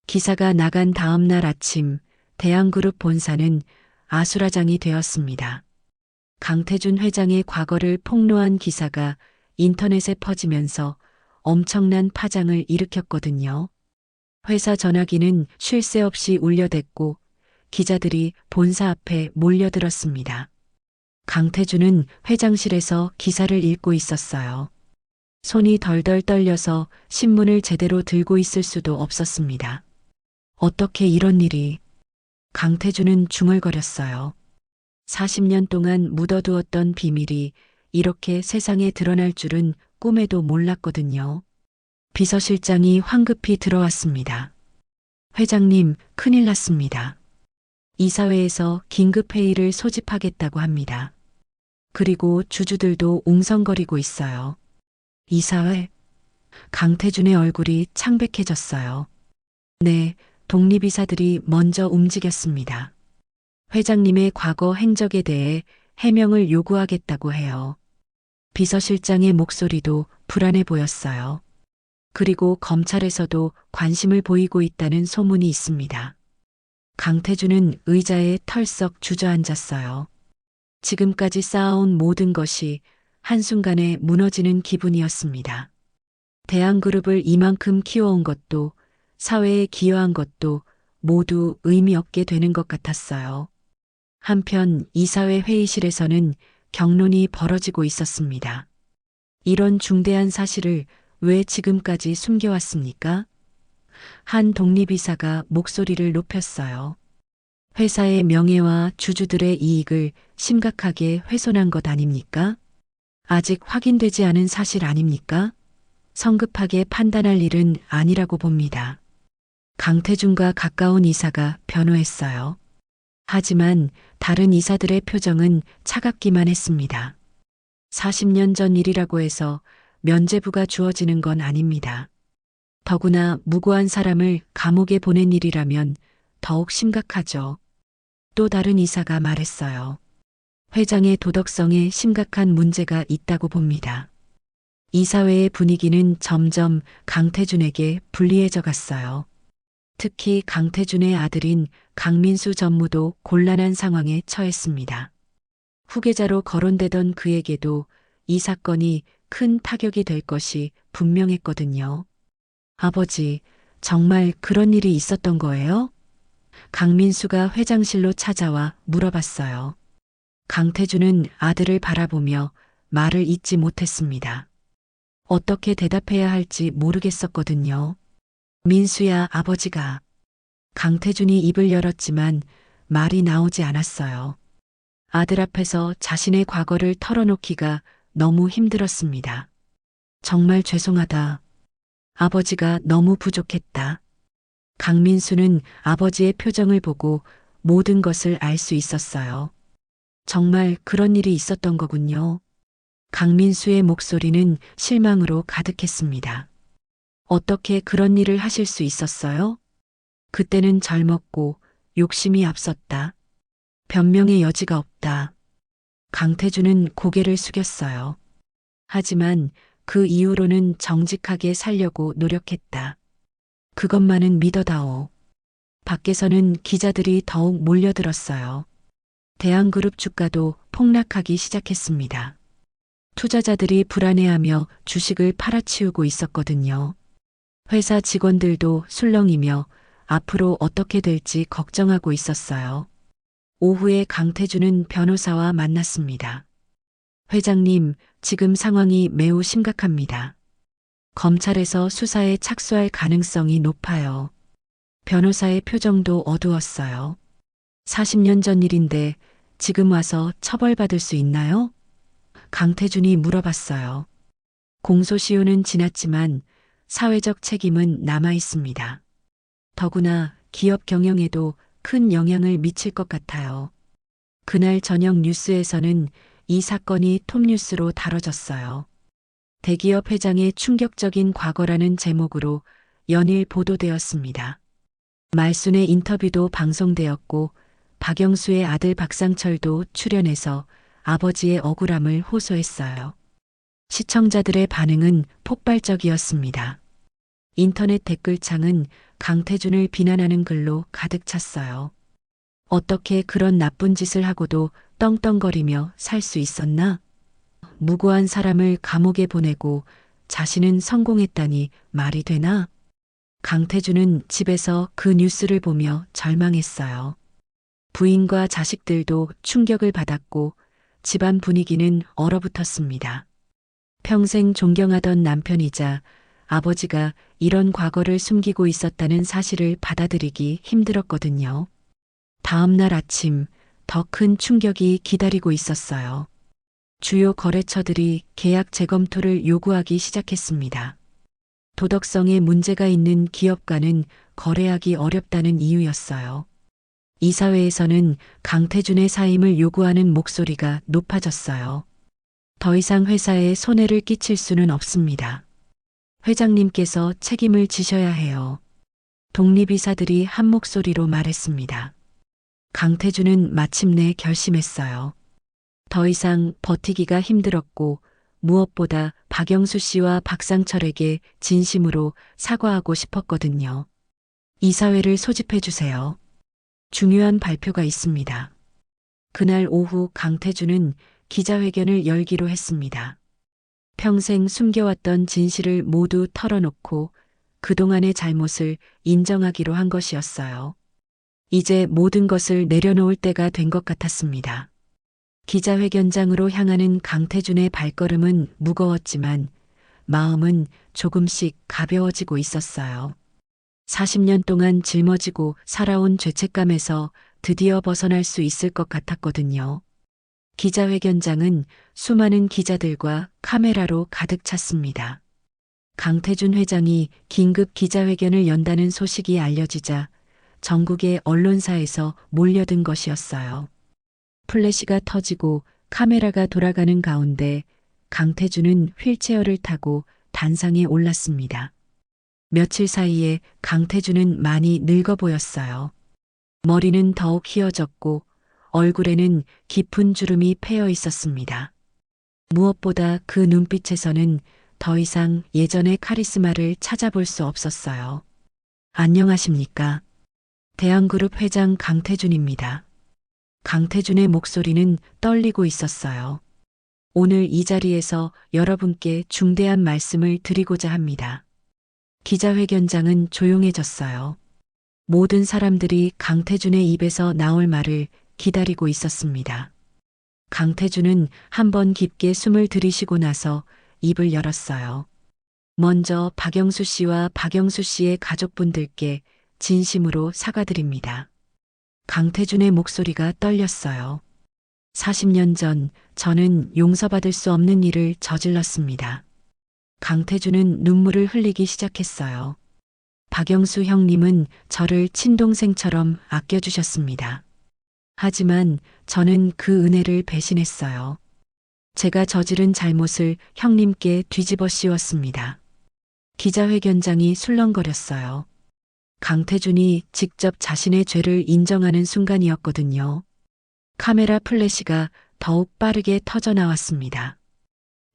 기사가 나간 다음 날 아침 대한그룹 본사는 아수라장이 되었습니다. 강태준 회장의 과거를 폭로한 기사가 인터넷에 퍼지면서 엄청난 파장을 일으켰거든요. 회사 전화기는 쉴 새 없이 울려댔고 기자들이 본사 앞에 몰려들었습니다. 강태준은 회장실에서 기사를 읽고 있었어요. 손이 덜덜 떨려서 신문을 제대로 들고 있을 수도 없었습니다. 어떻게 이런 일이? 강태준은 중얼거렸어요. 40년 동안 묻어두었던 비밀이 이렇게 세상에 드러날 줄은 꿈에도 몰랐거든요. 비서실장이 황급히 들어왔습니다. 회장님, 큰일 났습니다. 이사회에서 긴급회의를 소집하겠다고 합니다. 그리고 주주들도 웅성거리고 있어요. 이사회? 강태준의 얼굴이 창백해졌어요. 네, 독립이사들이 먼저 움직였습니다. 회장님의 과거 행적에 대해 해명을 요구하겠다고 해요. 비서실장의 목소리도 불안해 보였어요. 그리고 검찰에서도 관심을 보이고 있다는 소문이 있습니다. 강태준은 의자에 털썩 주저앉았어요. 지금까지 쌓아온 모든 것이 한순간에 무너지는 기분이었습니다. 대한그룹을 이만큼 키워온 것도 사회에 기여한 것도 모두 의미 없게 되는 것 같았어요. 한편 이사회 회의실에서는 격론이 벌어지고 있었습니다. 이런 중대한 사실을 왜 지금까지 숨겨왔습니까? 한 독립이사가 목소리를 높였어요. 회사의 명예와 주주들의 이익을 심각하게 훼손한 것 아닙니까? 아직 확인되지 않은 사실 아닙니까? 성급하게 판단할 일은 아니라고 봅니다. 강태준과 가까운 이사가 변호했어요. 하지만 다른 이사들의 표정은 차갑기만 했습니다. 40년 전 일이라고 해서 면죄부가 주어지는 건 아닙니다. 더구나 무고한 사람을 감옥에 보낸 일이라면 더욱 심각하죠. 또 다른 이사가 말했어요. 회장의 도덕성에 심각한 문제가 있다고 봅니다. 이사회의 분위기는 점점 강태준에게 불리해져 갔어요. 특히 강태준의 아들인 강민수 전무도 곤란한 상황에 처했습니다. 후계자로 거론되던 그에게도 이 사건이 큰 타격이 될 것이 분명했거든요. 아버지, 정말 그런 일이 있었던 거예요? 강민수가 회장실로 찾아와 물어봤어요. 강태준은 아들을 바라보며 말을 잇지 못했습니다. 어떻게 대답해야 할지 모르겠었거든요. 민수야, 아버지가. 강태준이 입을 열었지만 말이 나오지 않았어요. 아들 앞에서 자신의 과거를 털어놓기가 너무 힘들었습니다. 정말 죄송하다. 아버지가 너무 부족했다. 강민수는 아버지의 표정을 보고 모든 것을 알 수 있었어요. 정말 그런 일이 있었던 거군요. 강민수의 목소리는 실망으로 가득했습니다. 어떻게 그런 일을 하실 수 있었어요? 그때는 젊었고 욕심이 앞섰다. 변명의 여지가 없다. 강태준은 고개를 숙였어요. 하지만 그 이후로는 정직하게 살려고 노력했다. 그것만은 믿어다오. 밖에서는 기자들이 더욱 몰려들었어요. 대한그룹 주가도 폭락하기 시작했습니다. 투자자들이 불안해하며 주식을 팔아치우고 있었거든요. 회사 직원들도 술렁이며 앞으로 어떻게 될지 걱정하고 있었어요. 오후에 강태준은 변호사와 만났습니다. 회장님, 지금 상황이 매우 심각합니다. 검찰에서 수사에 착수할 가능성이 높아요. 변호사의 표정도 어두웠어요. 40년 전 일인데 지금 와서 처벌받을 수 있나요? 강태준이 물어봤어요. 공소시효는 지났지만 사회적 책임은 남아 있습니다. 더구나 기업 경영에도 큰 영향을 미칠 것 같아요. 그날 저녁 뉴스에서는 이 사건이 톱뉴스로 다뤄졌어요. 대기업 회장의 충격적인 과거라는 제목으로 연일 보도되었습니다. 말순의 인터뷰도 방송되었고 박영수의 아들 박상철도 출연해서 아버지의 억울함을 호소했어요. 시청자들의 반응은 폭발적이었습니다. 인터넷 댓글창은 강태준을 비난하는 글로 가득 찼어요. 어떻게 그런 나쁜 짓을 하고도 떵떵거리며 살 수 있었나? 무고한 사람을 감옥에 보내고 자신은 성공했다니 말이 되나? 강태준은 집에서 그 뉴스를 보며 절망했어요. 부인과 자식들도 충격을 받았고 집안 분위기는 얼어붙었습니다. 평생 존경하던 남편이자 아버지가 이런 과거를 숨기고 있었다는 사실을 받아들이기 힘들었거든요. 다음 날 아침 더 큰 충격이 기다리고 있었어요. 주요 거래처들이 계약 재검토를 요구하기 시작했습니다. 도덕성에 문제가 있는 기업과는 거래하기 어렵다는 이유였어요. 이사회에서는 강태준의 사임을 요구하는 목소리가 높아졌어요. 더 이상 회사에 손해를 끼칠 수는 없습니다. 회장님께서 책임을 지셔야 해요. 독립이사들이 한 목소리로 말했습니다. 강태준은 마침내 결심했어요. 더 이상 버티기가 힘들었고 무엇보다 박영수 씨와 박상철에게 진심으로 사과하고 싶었거든요. 이사회를 소집해 주세요. 중요한 발표가 있습니다. 그날 오후 강태준은 기자회견을 열기로 했습니다. 평생 숨겨왔던 진실을 모두 털어놓고 그동안의 잘못을 인정하기로 한 것이었어요. 이제 모든 것을 내려놓을 때가 된 것 같았습니다. 기자회견장으로 향하는 강태준의 발걸음은 무거웠지만 마음은 조금씩 가벼워지고 있었어요. 40년 동안 짊어지고 살아온 죄책감에서 드디어 벗어날 수 있을 것 같았거든요. 기자회견장은 수많은 기자들과 카메라로 가득 찼습니다. 강태준 회장이 긴급 기자회견을 연다는 소식이 알려지자 전국의 언론사에서 몰려든 것이었어요. 플래시가 터지고 카메라가 돌아가는 가운데 강태준은 휠체어를 타고 단상에 올랐습니다. 며칠 사이에 강태준은 많이 늙어 보였어요. 머리는 더욱 휘어졌고 얼굴에는 깊은 주름이 패여 있었습니다. 무엇보다 그 눈빛에서는 더 이상 예전의 카리스마를 찾아볼 수 없었어요. 안녕하십니까? 대한그룹 회장 강태준입니다. 강태준의 목소리는 떨리고 있었어요. 오늘 이 자리에서 여러분께 중대한 말씀을 드리고자 합니다. 기자회견장은 조용해졌어요. 모든 사람들이 강태준의 입에서 나올 말을 기다리고 있었습니다. 강태준은 한번 깊게 숨을 들이쉬고 나서 입을 열었어요. 먼저 박영수 씨와 박영수 씨의 가족분들께 진심으로 사과드립니다. 강태준의 목소리가 떨렸어요. 40년 전 저는 용서받을 수 없는 일을 저질렀습니다. 강태준은 눈물을 흘리기 시작했어요. 박영수 형님은 저를 친동생처럼 아껴주셨습니다. 하지만 저는 그 은혜를 배신했어요. 제가 저지른 잘못을 형님께 뒤집어 씌웠습니다. 기자회견장이 술렁거렸어요. 강태준이 직접 자신의 죄를 인정하는 순간이었거든요. 카메라 플래시가 더욱 빠르게 터져 나왔습니다.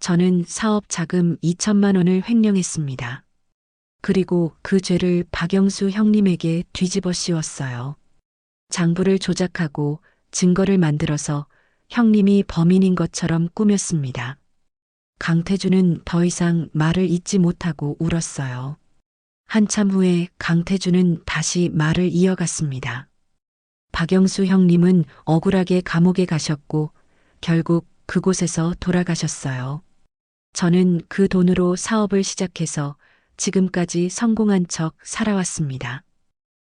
저는 사업 자금 2천만 원을 횡령했습니다. 그리고 그 죄를 박영수 형님에게 뒤집어 씌웠어요. 장부를 조작하고 증거를 만들어서 형님이 범인인 것처럼 꾸몄습니다. 강태준은 더 이상 말을 잇지 못하고 울었어요. 한참 후에 강태준은 다시 말을 이어갔습니다. 박영수 형님은 억울하게 감옥에 가셨고 결국 그곳에서 돌아가셨어요. 저는 그 돈으로 사업을 시작해서 지금까지 성공한 척 살아왔습니다.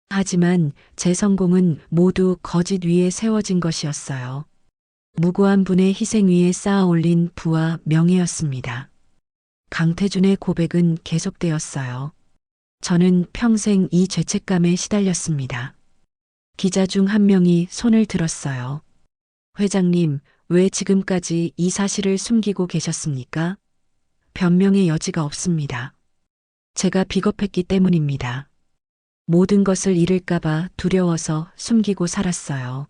하지만 제 성공은 모두 거짓 위에 세워진 것이었어요. 무고한 분의 희생 위에 쌓아 올린 부와 명예였습니다. 강태준의 고백은 계속되었어요. 저는 평생 이 죄책감에 시달렸습니다. 기자 중 한 명이 손을 들었어요. 회장님, 왜 지금까지 이 사실을 숨기고 계셨습니까? 변명의 여지가 없습니다. 제가 비겁했기 때문입니다. 모든 것을 잃을까봐 두려워서 숨기고 살았어요.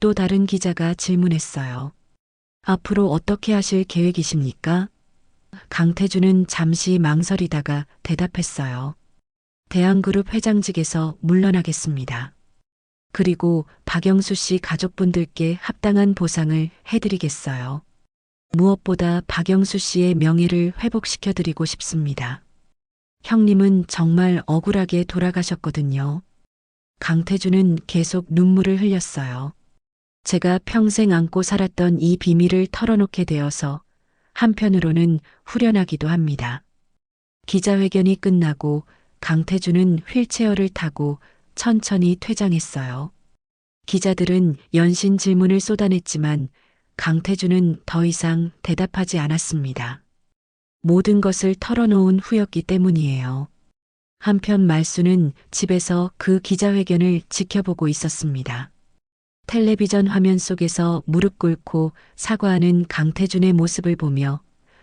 또 다른 기자가 질문했어요. 앞으로 어떻게 하실 계획이십니까? 강태준은 잠시 망설이다가 대답했어요. 대한그룹 회장직에서 물러나겠습니다. 그리고 박영수 씨 가족분들께 합당한 보상을 해드리겠어요. 무엇보다 박영수 씨의 명예를 회복시켜드리고 싶습니다. 형님은 정말 억울하게 돌아가셨거든요. 강태준은 계속 눈물을 흘렸어요. 제가 평생 안고 살았던 이 비밀을 털어놓게 되어서 한편으로는 후련하기도 합니다. 기자회견이 끝나고 강태준은 휠체어를 타고 천천히 퇴장했어요. 기자들은 연신 질문을 쏟아냈지만 강태준은 더 이상 대답하지 않았습니다. 모든 것을 털어놓은 후였기 때문이에요. 한편 말수는 집에서 그 기자회견을 지켜보고 있었습니다. 텔레비전 화면 속에서 무릎 꿇고 사과하는 강태준의 모습을 보며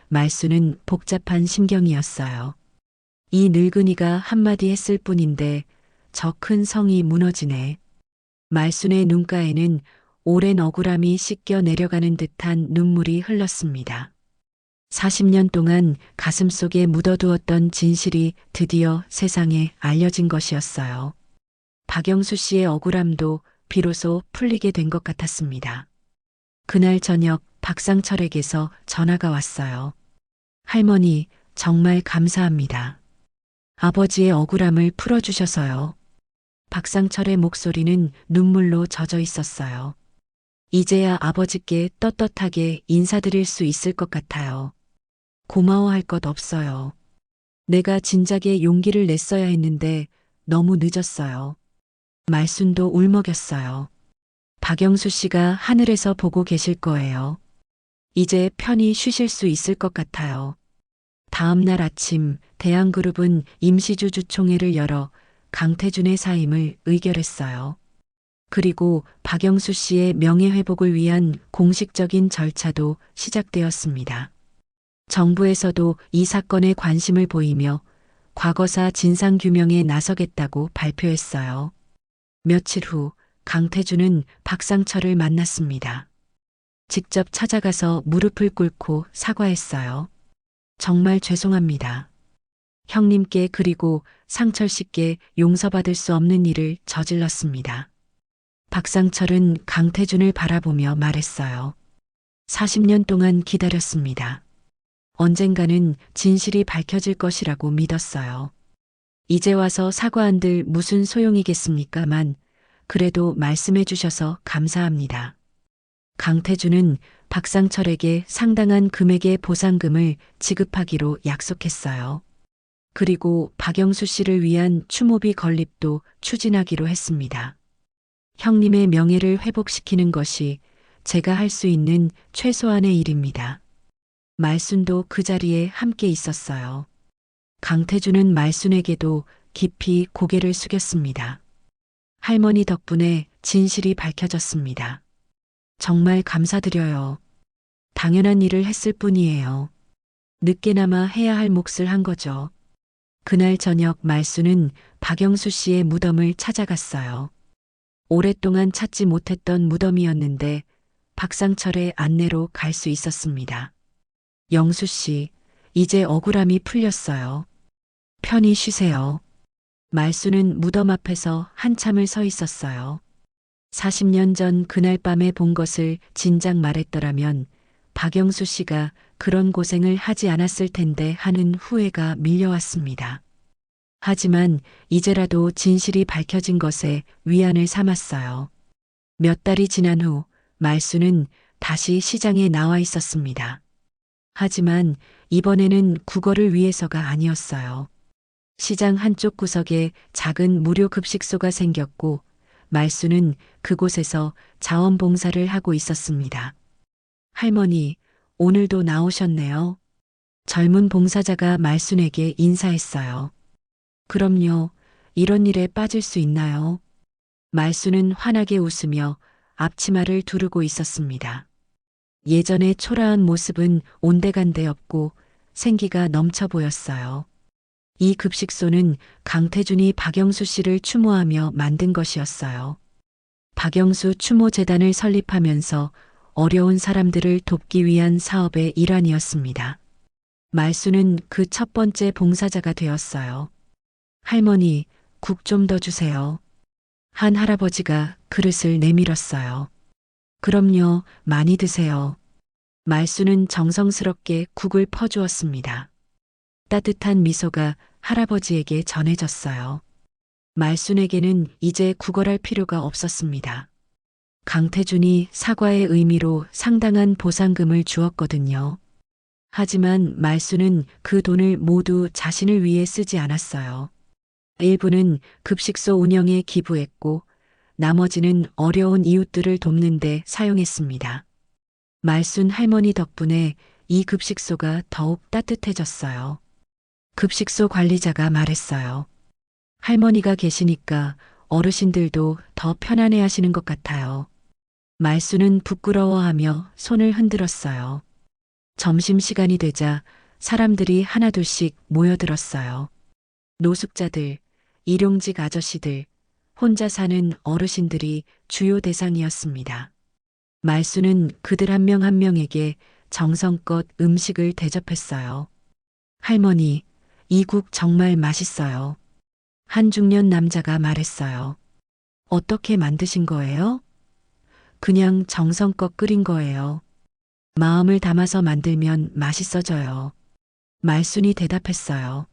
말수는 복잡한 심경이었어요. 이 늙은이가 한마디 했을 뿐인데 저 큰 성이 무너지네. 말순의 눈가에는 오랜 억울함이 씻겨 내려가는 듯한 눈물이 흘렀습니다. 40년 동안 가슴속에 묻어두었던 진실이 드디어 세상에 알려진 것이었어요. 박영수 씨의 억울함도 비로소 풀리게 된 것 같았습니다. 그날 저녁 박상철에게서 전화가 왔어요. 할머니, 정말 감사합니다. 아버지의 억울함을 풀어주셔서요. 박상철의 목소리는 눈물로 젖어 있었어요. 이제야 아버지께 떳떳하게 인사드릴 수 있을 것 같아요. 고마워할 것 없어요. 내가 진작에 용기를 냈어야 했는데 너무 늦었어요. 말순도 울먹였어요. 박영수 씨가 하늘에서 보고 계실 거예요. 이제 편히 쉬실 수 있을 것 같아요. 다음 날 아침 대한그룹은 임시주주총회를 열어 강태준의 사임을 의결했어요. 그리고 박영수 씨의 명예회복을 위한 공식적인 절차도 시작되었습니다. 정부에서도 이 사건에 관심을 보이며 과거사 진상규명에 나서겠다고 발표했어요. 며칠 후 강태준은 박상철을 만났습니다. 직접 찾아가서 무릎을 꿇고 사과했어요. 정말 죄송합니다. 형님께 그리고 상철 씨께 용서받을 수 없는 일을 저질렀습니다. 박상철은 강태준을 바라보며 말했어요. 40년 동안 기다렸습니다. 언젠가는 진실이 밝혀질 것이라고 믿었어요. 이제 와서 사과한들 무슨 소용이겠습니까만 그래도 말씀해 주셔서 감사합니다. 강태준은 박상철에게 상당한 금액의 보상금을 지급하기로 약속했어요. 그리고 박영수 씨를 위한 추모비 건립도 추진하기로 했습니다. 형님의 명예를 회복시키는 것이 제가 할 수 있는 최소한의 일입니다. 말순도 그 자리에 함께 있었어요. 강태준은 말순에게도 깊이 고개를 숙였습니다. 할머니 덕분에 진실이 밝혀졌습니다. 정말 감사드려요. 당연한 일을 했을 뿐이에요. 늦게나마 해야 할 몫을 한 거죠. 그날 저녁 말순은 박영수 씨의 무덤을 찾아갔어요. 오랫동안 찾지 못했던 무덤이었는데 박상철의 안내로 갈 수 있었습니다. 영수 씨, 이제 억울함이 풀렸어요. 편히 쉬세요. 말순은 무덤 앞에서 한참을 서 있었어요. 40년 전 그날 밤에 본 것을 진작 말했더라면 박영수 씨가 그런 고생을 하지 않았을 텐데 하는 후회가 밀려왔습니다. 하지만 이제라도 진실이 밝혀진 것에 위안을 삼았어요. 몇 달이 지난 후 말순은 다시 시장에 나와 있었습니다. 하지만 이번에는 국어를 위해서가 아니었어요. 시장 한쪽 구석에 작은 무료 급식소가 생겼고 말순은 그곳에서 자원봉사를 하고 있었습니다. 할머니, 오늘도 나오셨네요. 젊은 봉사자가 말순에게 인사했어요. 그럼요, 이런 일에 빠질 수 있나요? 말순은 환하게 웃으며 앞치마를 두르고 있었습니다. 예전의 초라한 모습은 온데간데 없고 생기가 넘쳐 보였어요. 이 급식소는 강태준이 박영수 씨를 추모하며 만든 것이었어요. 박영수 추모재단을 설립하면서 어려운 사람들을 돕기 위한 사업의 일환이었습니다. 말순은 그 첫 번째 봉사자가 되었어요. 할머니, 국 좀 더 주세요. 한 할아버지가 그릇을 내밀었어요. 그럼요, 많이 드세요. 말순은 정성스럽게 국을 퍼주었습니다. 따뜻한 미소가 할아버지에게 전해졌어요. 말순에게는 이제 구걸할 필요가 없었습니다. 강태준이 사과의 의미로 상당한 보상금을 주었거든요. 하지만 말순은 그 돈을 모두 자신을 위해 쓰지 않았어요. 일부는 급식소 운영에 기부했고 나머지는 어려운 이웃들을 돕는 데 사용했습니다. 말순 할머니 덕분에 이 급식소가 더욱 따뜻해졌어요. 급식소 관리자가 말했어요. 할머니가 계시니까 어르신들도 더 편안해 하시는 것 같아요. 말순은 부끄러워하며 손을 흔들었어요. 점심시간이 되자 사람들이 하나둘씩 모여들었어요. 노숙자들, 일용직 아저씨들, 혼자 사는 어르신들이 주요 대상이었습니다. 말순은 그들 한 명 한 명에게 정성껏 음식을 대접했어요. 할머니, 이 국 정말 맛있어요. 한 중년 남자가 말했어요. 어떻게 만드신 거예요? 그냥 정성껏 끓인 거예요. 마음을 담아서 만들면 맛있어져요. 말순이 대답했어요.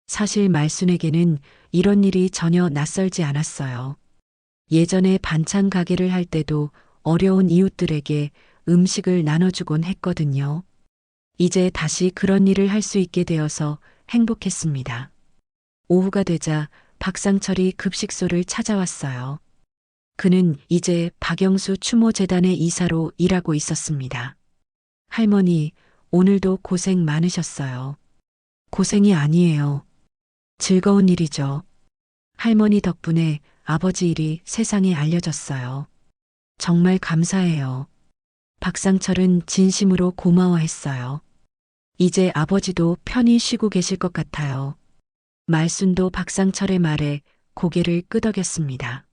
사실 말순에게는 이런 일이 전혀 낯설지 않았어요. 예전에 반찬 가게를 할 때도 어려운 이웃들에게 음식을 나눠주곤 했거든요. 이제 다시 그런 일을 할 수 있게 되어서 행복했습니다. 오후가 되자 박상철이 급식소를 찾아왔어요. 그는 이제 박영수 추모재단의 이사로 일하고 있었습니다. 할머니, 오늘도 고생 많으셨어요. 고생이 아니에요. 즐거운 일이죠. 할머니 덕분에 아버지 일이 세상에 알려졌어요. 정말 감사해요. 박상철은 진심으로 고마워했어요. 이제 아버지도 편히 쉬고 계실 것 같아요. 말순도 박상철의 말에 고개를 끄덕였습니다.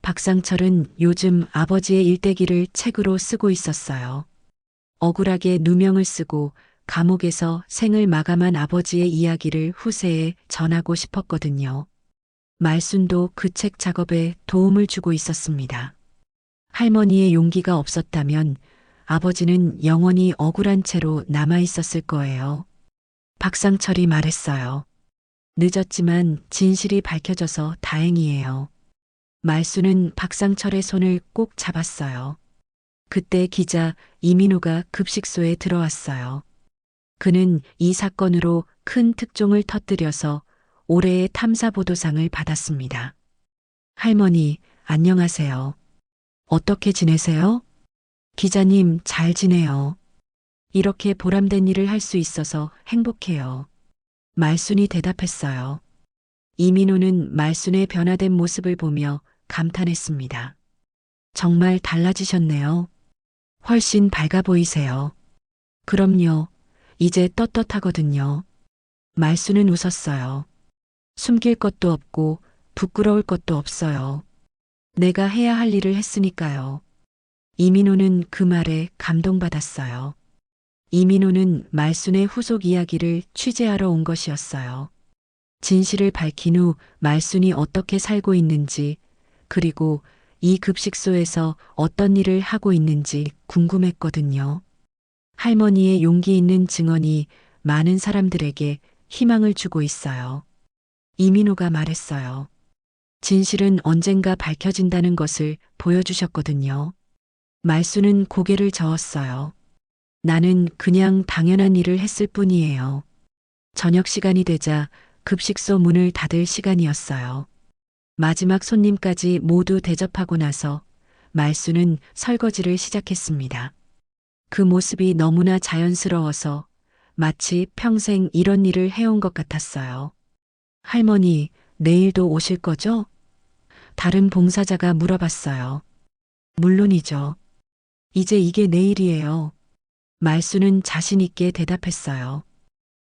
박상철은 요즘 아버지의 일대기를 책으로 쓰고 있었어요. 억울하게 누명을 쓰고 감옥에서 생을 마감한 아버지의 이야기를 후세에 전하고 싶었거든요. 말순도 그 책 작업에 도움을 주고 있었습니다. 할머니의 용기가 없었다면 아버지는 영원히 억울한 채로 남아 있었을 거예요. 박상철이 말했어요. 늦었지만 진실이 밝혀져서 다행이에요. 말순은 박상철의 손을 꼭 잡았어요. 그때 기자 이민호가 급식소에 들어왔어요. 그는 이 사건으로 큰 특종을 터뜨려서 올해의 탐사보도상을 받았습니다. 할머니, 안녕하세요. 어떻게 지내세요? 기자님, 잘 지내요. 이렇게 보람된 일을 할 수 있어서 행복해요. 말순이 대답했어요. 이민호는 말순의 변화된 모습을 보며 감탄했습니다. 정말 달라지셨네요. 훨씬 밝아 보이세요. 그럼요. 이제 떳떳하거든요. 말순은 웃었어요. 숨길 것도 없고 부끄러울 것도 없어요. 내가 해야 할 일을 했으니까요. 이민호는 그 말에 감동받았어요. 이민호는 말순의 후속 이야기를 취재하러 온 것이었어요. 진실을 밝힌 후 말순이 어떻게 살고 있는지, 그리고 이 급식소에서 어떤 일을 하고 있는지 궁금했거든요. 할머니의 용기 있는 증언이 많은 사람들에게 희망을 주고 있어요. 이민호가 말했어요. 진실은 언젠가 밝혀진다는 것을 보여주셨거든요. 말순은 고개를 저었어요. 나는 그냥 당연한 일을 했을 뿐이에요. 저녁 시간이 되자 급식소 문을 닫을 시간이었어요. 마지막 손님까지 모두 대접하고 나서 말순은 설거지를 시작했습니다. 그 모습이 너무나 자연스러워서 마치 평생 이런 일을 해온 것 같았어요. 할머니, 내일도 오실 거죠? 다른 봉사자가 물어봤어요. 물론이죠. 이제 이게 내일이에요. 말순은 자신 있게 대답했어요.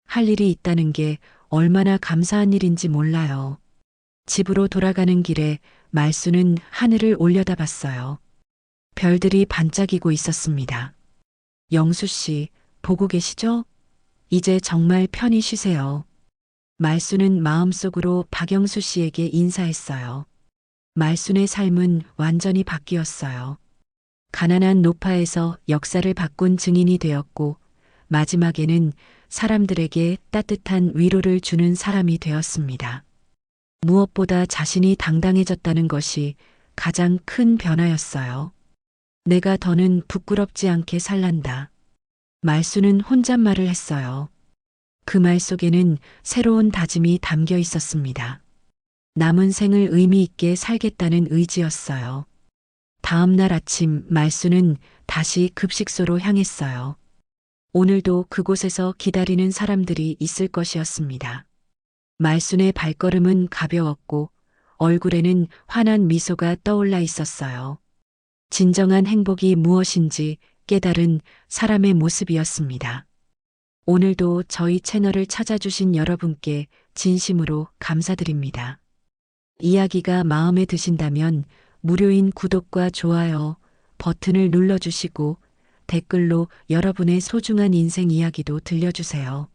할 일이 있다는 게 얼마나 감사한 일인지 몰라요. 집으로 돌아가는 길에 말순은 하늘을 올려다봤어요. 별들이 반짝이고 있었습니다. 영수 씨, 보고 계시죠? 이제 정말 편히 쉬세요. 말순은 마음속으로 박영수 씨에게 인사했어요. 말순의 삶은 완전히 바뀌었어요. 가난한 노파에서 역사를 바꾼 증인이 되었고, 마지막에는 사람들에게 따뜻한 위로를 주는 사람이 되었습니다. 무엇보다 자신이 당당해졌다는 것이 가장 큰 변화였어요. 내가 더는 부끄럽지 않게 살란다. 말순은 혼잣말을 했어요. 그 말 속에는 새로운 다짐이 담겨 있었습니다. 남은 생을 의미 있게 살겠다는 의지였어요. 다음 날 아침 말순은 다시 급식소로 향했어요. 오늘도 그곳에서 기다리는 사람들이 있을 것이었습니다. 말순의 발걸음은 가벼웠고 얼굴에는 환한 미소가 떠올라 있었어요. 진정한 행복이 무엇인지 깨달은 사람의 모습이었습니다. 오늘도 저희 채널을 찾아주신 여러분께 진심으로 감사드립니다. 이야기가 마음에 드신다면 무료인 구독과 좋아요 버튼을 눌러주시고 댓글로 여러분의 소중한 인생 이야기도 들려주세요.